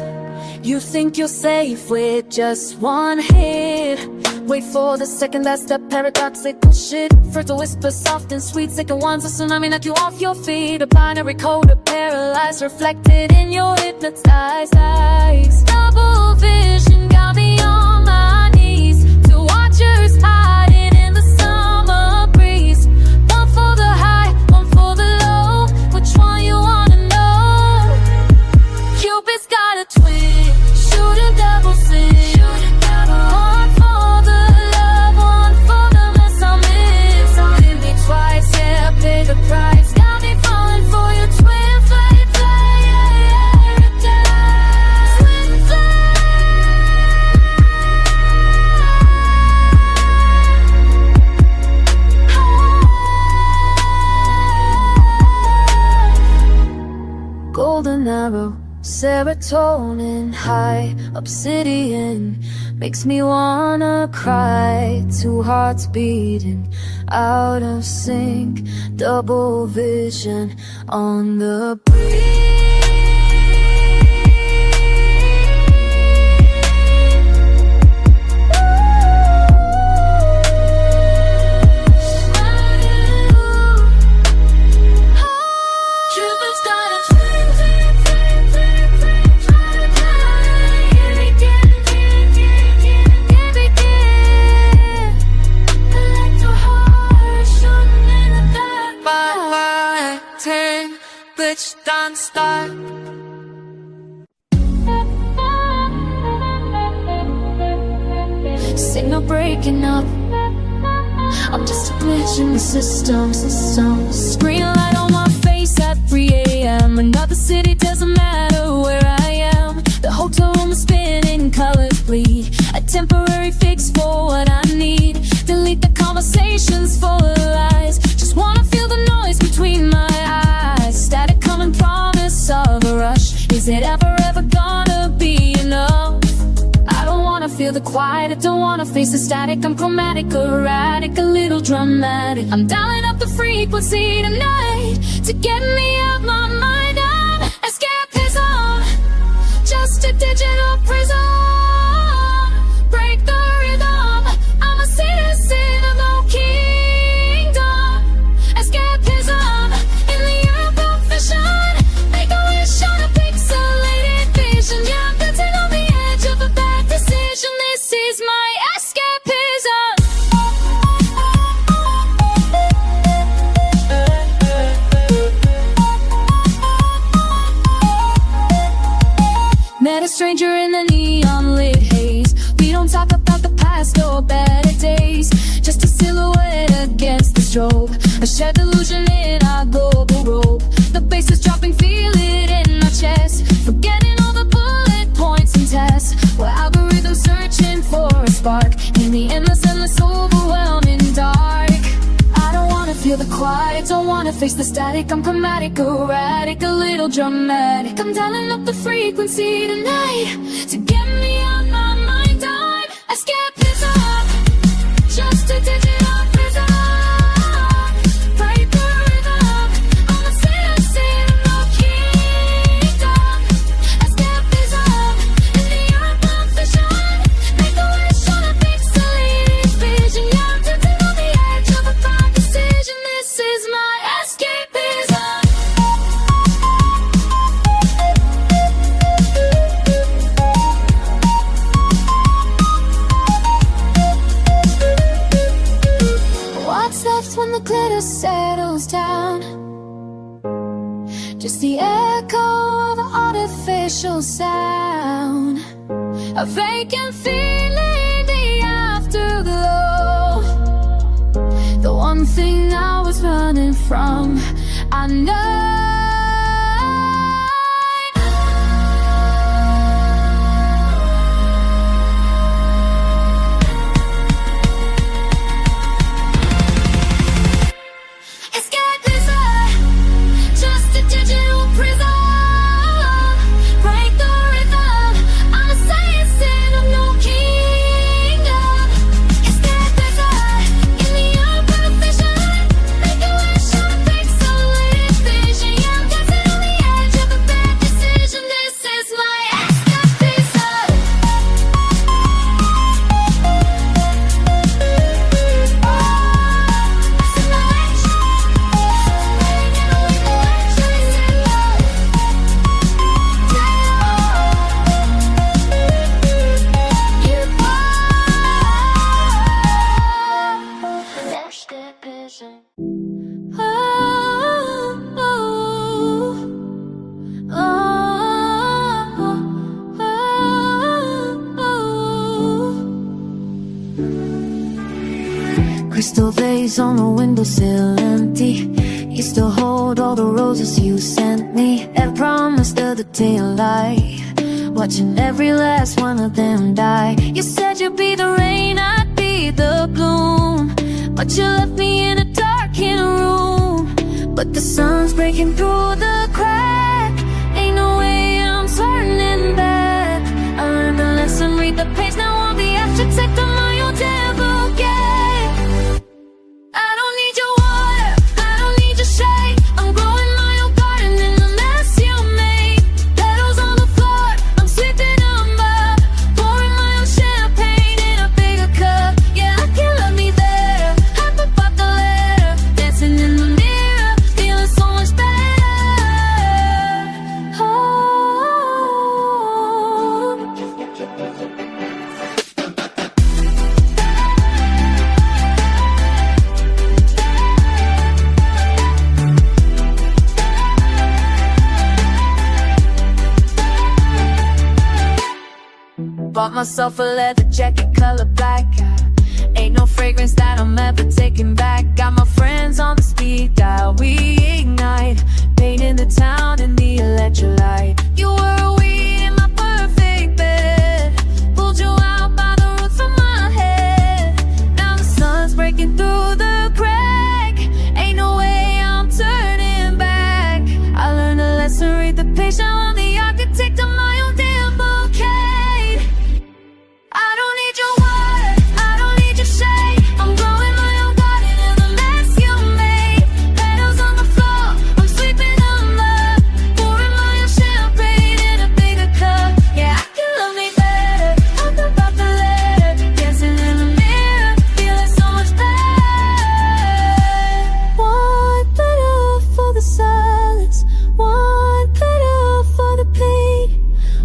You think you're safe with just one hit. Wait for the second, that's the paradoxical shit. First a whisper, soft and sweet. Second one's a tsunami, knock you off your feet. A binary code, a paralyzed, reflected in your hypnotized eyes. Double vision got me on my knees. Two watchers hiding in the summer breeze. One for the high, one for the low. Which one you wanna know? Cupid's got a twin, shooting double sin. One for the love, one for the mess I'm in. Hit me twice, yeah, pay the price. Got me falling for your twin flame, paradise. Twin flame. Golden arrow, serotonin high, obsidian makes me wanna cry. Two hearts beating out of sync, double vision on the breeze. Cupid's got a twin. Glitch, don't start. Signal breaking up. I'm just a glitch in the system. Screen light on my face at 3 a.m. Another city, doesn't matter where I am. The hotel room is spinning, colors bleed. A temporary fix for what I need. Delete the conversations full of lies. Just wanna feel the noise between my eyes. Static coming, promise of a rush. Is it ever gonna be enough? I don't wanna feel the quiet, I don't wanna face the static. I'm chromatic, erratic, a little dramatic. I'm dialing up the frequency tonight to get me out my mind. I'm escapism, just a digital prison. Break the rhythm, I'm a citizen of no kingdom. Escapism in the Europe of vision. Make a wish on a pixelated vision. Yeah, I'm dancing on the edge of a bad decision. This is my escapism. Met a stranger in the neon. I don't wanna face the static. I'm chromatic, erratic, a little dramatic. I'm dialing up the frequency tonight to get me on my mind. I'm escapism, just a digital prism. Break the rhythm, I'm a citizen of kingdom. Escapism, in the art of vision. Make a wish on a pixelated vision. You're dancing on the edge of a bad decision. This is my escapism. What's left when the glitter settles down? Just the echo of an artificial sound, a vacant feeling, the afterglow. The one thing I was running from, I know. Escapism, just a digital prism. Break the rhythm, I'm a citizen of no kingdom. Escapism, in the art of vision. Make a wish on a pixelated vision. Yeah, I'm dancing on the edge of a bad decision. This is my escapism. Crystal vase on the windowsill empty. You still hold all the roses you sent me. And promised of the daylight, watching every last one of them die. You said you'd be the rain, I'd be the bloom, but you left me in a dark in a room. But the sun's breaking through the crack. Ain't no way I'm turning back. I learned the lesson, read the page. Now all the architect of my own devil game. I don't need your water, I don't need your shade. I'm growing my own garden in the mess you made. Petals on the floor, I'm sweeping them up. Pouring my own champagne in a bigger cup. Yeah, I can love me better. Half about the letter, dancing in the mirror, feeling so much better. Oh. Bought myself a leather jacket, color black. Ain't no fragrance that I'm ever taking back. Got my friends on the speed dial, we ignite. Painting the town in the electrolyte. You were a weed in my perfect bed. Pulled you out by the roots of my head. Now the sun's breaking through the crack. Ain't no way I'm turning back. I learned a lesson, read the page. Now I'm the architect of my own damn bouquet. I don't need your water, I don't need your shade. I'm growing my own garden in the mess you made. Petals on the floor, I'm sweeping them up. Pouring my own champagne in a bigger cup. Yeah, I can love me better. Talk about the letter, dancing in the mirror, feeling so much better. One better for the silence, one better for the pain,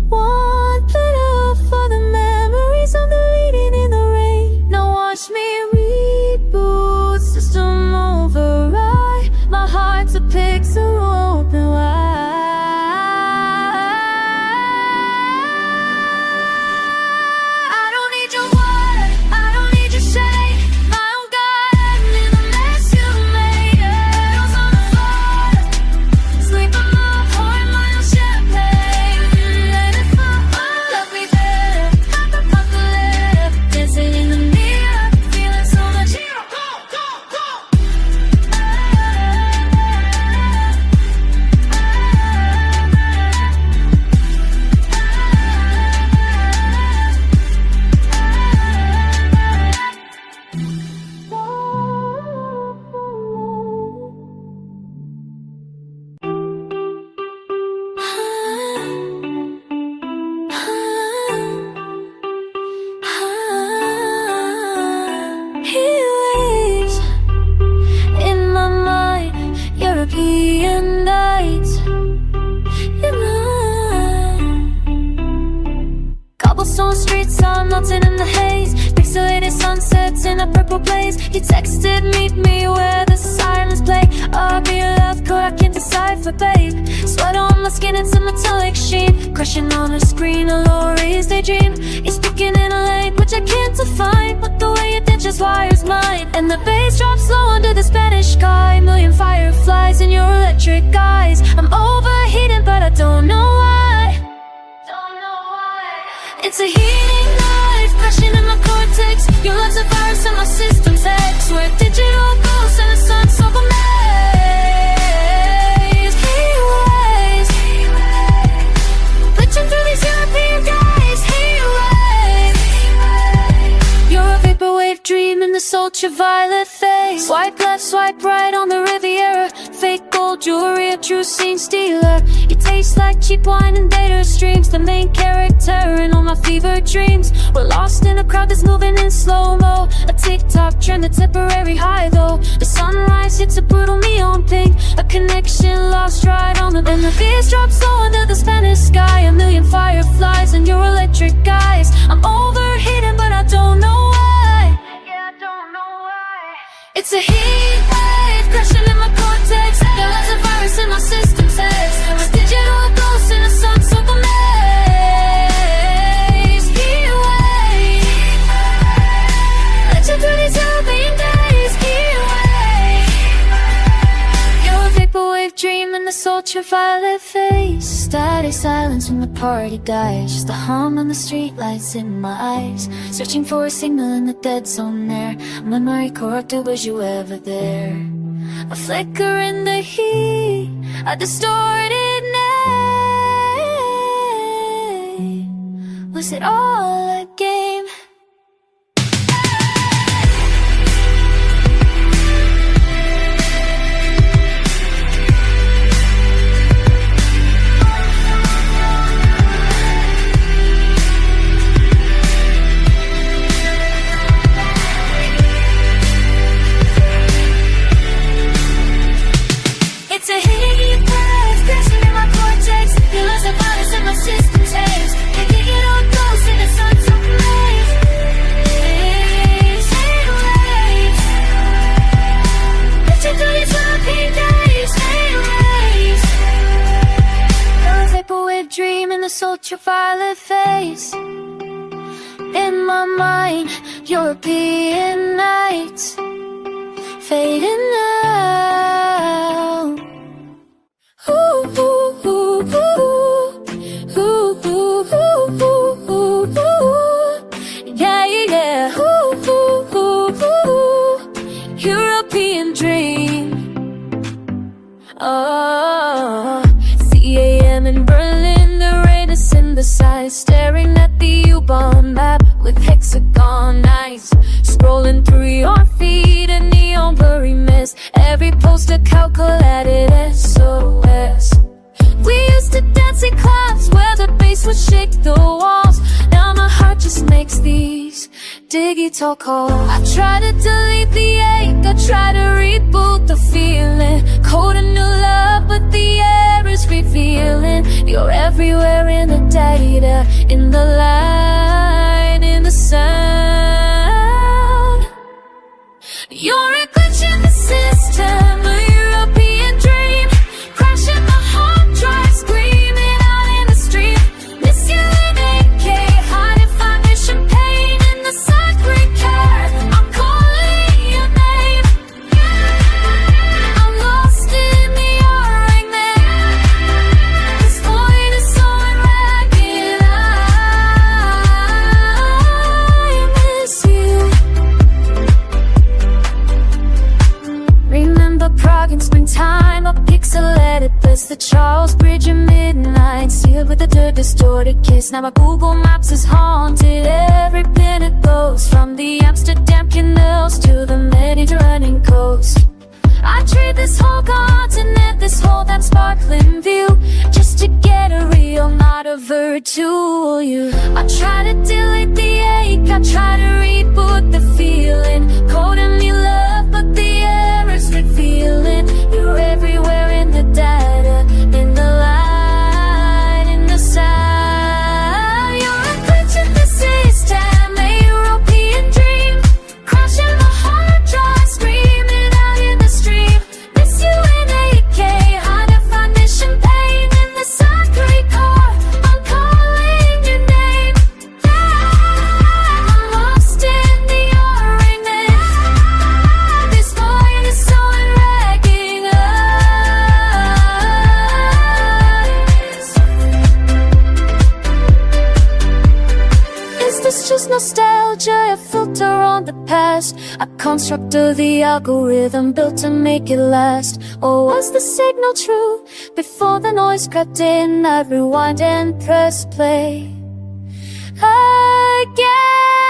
one better for the memories of the leading in the rain. Now watch me reboot, system override. My heart's a pixel open wide. I don't need your water, I don't need your shade. My own garden in the mess you made. Petals on the floor, sweep them up, pouring my own champagne. Let it fall, love me better. Talk about the letter, dancing in the mirror, feeling so much. Go, go, go! European nights. Cobblestone streets are melting in the haze, pixelated sunsets in a purple blaze. You texted, meet me where the sirens play. I'll be your love code, I can't decipher, babe. Sweat on my skin, it's a metallic sheen, crashing on a screen, a low-raised daydream. You're speaking in a language I can't define, but the way you did just wires mine. And the bass drops low under the Spanish sky, million fireflies in your electric eyes. I'm overheating, but I don't know why. It's a heating knife, crashing in my cortex. Your love's a virus in my system text. We're digital ghosts in a sun-soaked maze. Heat waves, glitching through these European days. Heat waves, you're a vaporwave dream in this ultraviolet phase. Swipe left, swipe right on the Riviera. Fake gold jewelry, a true scene stealer. You taste like cheap wine and data streams. The main character in all my fever dreams. We're lost in a crowd that's moving in slow-mo. A TikTok trend, a temporary high though. The sunrise hits a brutal neon pink. A connection lost right on the bend. The beats drop slow under the Spanish sky. A million fireflies in your electric eyes. I'm overheating, but I don't know why. Yeah, I don't know why. It's a heat wave, crashing in my cortex. There was a virus in my system text. We're digital ghosts in a sun-soaked maze. Heat wave, legend through these European days. Heat wave, you're a vaporwave dream in this ultraviolet phase. Static silence when the party dies. Just a hum on the streetlights in my eyes. Searching for a signal in the dead zone there. Memory corrupted, was you ever there? A flicker in the heat, a distorted name. Was it all a game? It's a heat wave, crashing in my cortex. You lose the virus in my system takes. Can't get it all close in the sun-soaked maze. Heat waves, reaching through these European days. Heat waves, you're a vaporwave dream in this ultraviolet phase. In my mind, European nights fading out. Ooh, ooh, ooh, ooh, ooh, ooh, ooh, ooh, ooh, yeah, yeah, ooh, ooh, ooh, ooh, European dream. Oh, CAM in Berlin, the rain is in the side, staring at the U-Bahn map with hexagon eyes, scrolling through your feed, a neon blurry mist. Every poster calculated SOS. We used to dance in clubs where the bass would shake the walls. Now my heart just makes these digital calls. I try to delete the ache, I try to reboot the feeling. Code a new love, but the air is revealing. You're everywhere in the data, in the light, in the sound. You're a glitch in the system, a European dream. Crashing my hard drive, screaming out in the street. Miss you in AK, hiding fire champagne in the sacred cat. I'm calling your name. I'm lost in the outrang there. This void is so ragged. I miss you. Remember Prague in springtime, a pixelated bliss. The Charles Bridge at midnight, sealed with a dirt distorted kiss. Now my Google Maps is haunted, every pin it goes, from the Amsterdam canals to the Mediterranean coast. I trade this whole continent, this whole that sparkling view, just to get a real, not a virtual you. I try to delete the ache, I try to reboot the feeling. Code a new love, but the air is revealing. You're everywhere past, a construct of the algorithm built to make it last. Or was the signal true? Before the noise crept in, I'd rewind and press play again.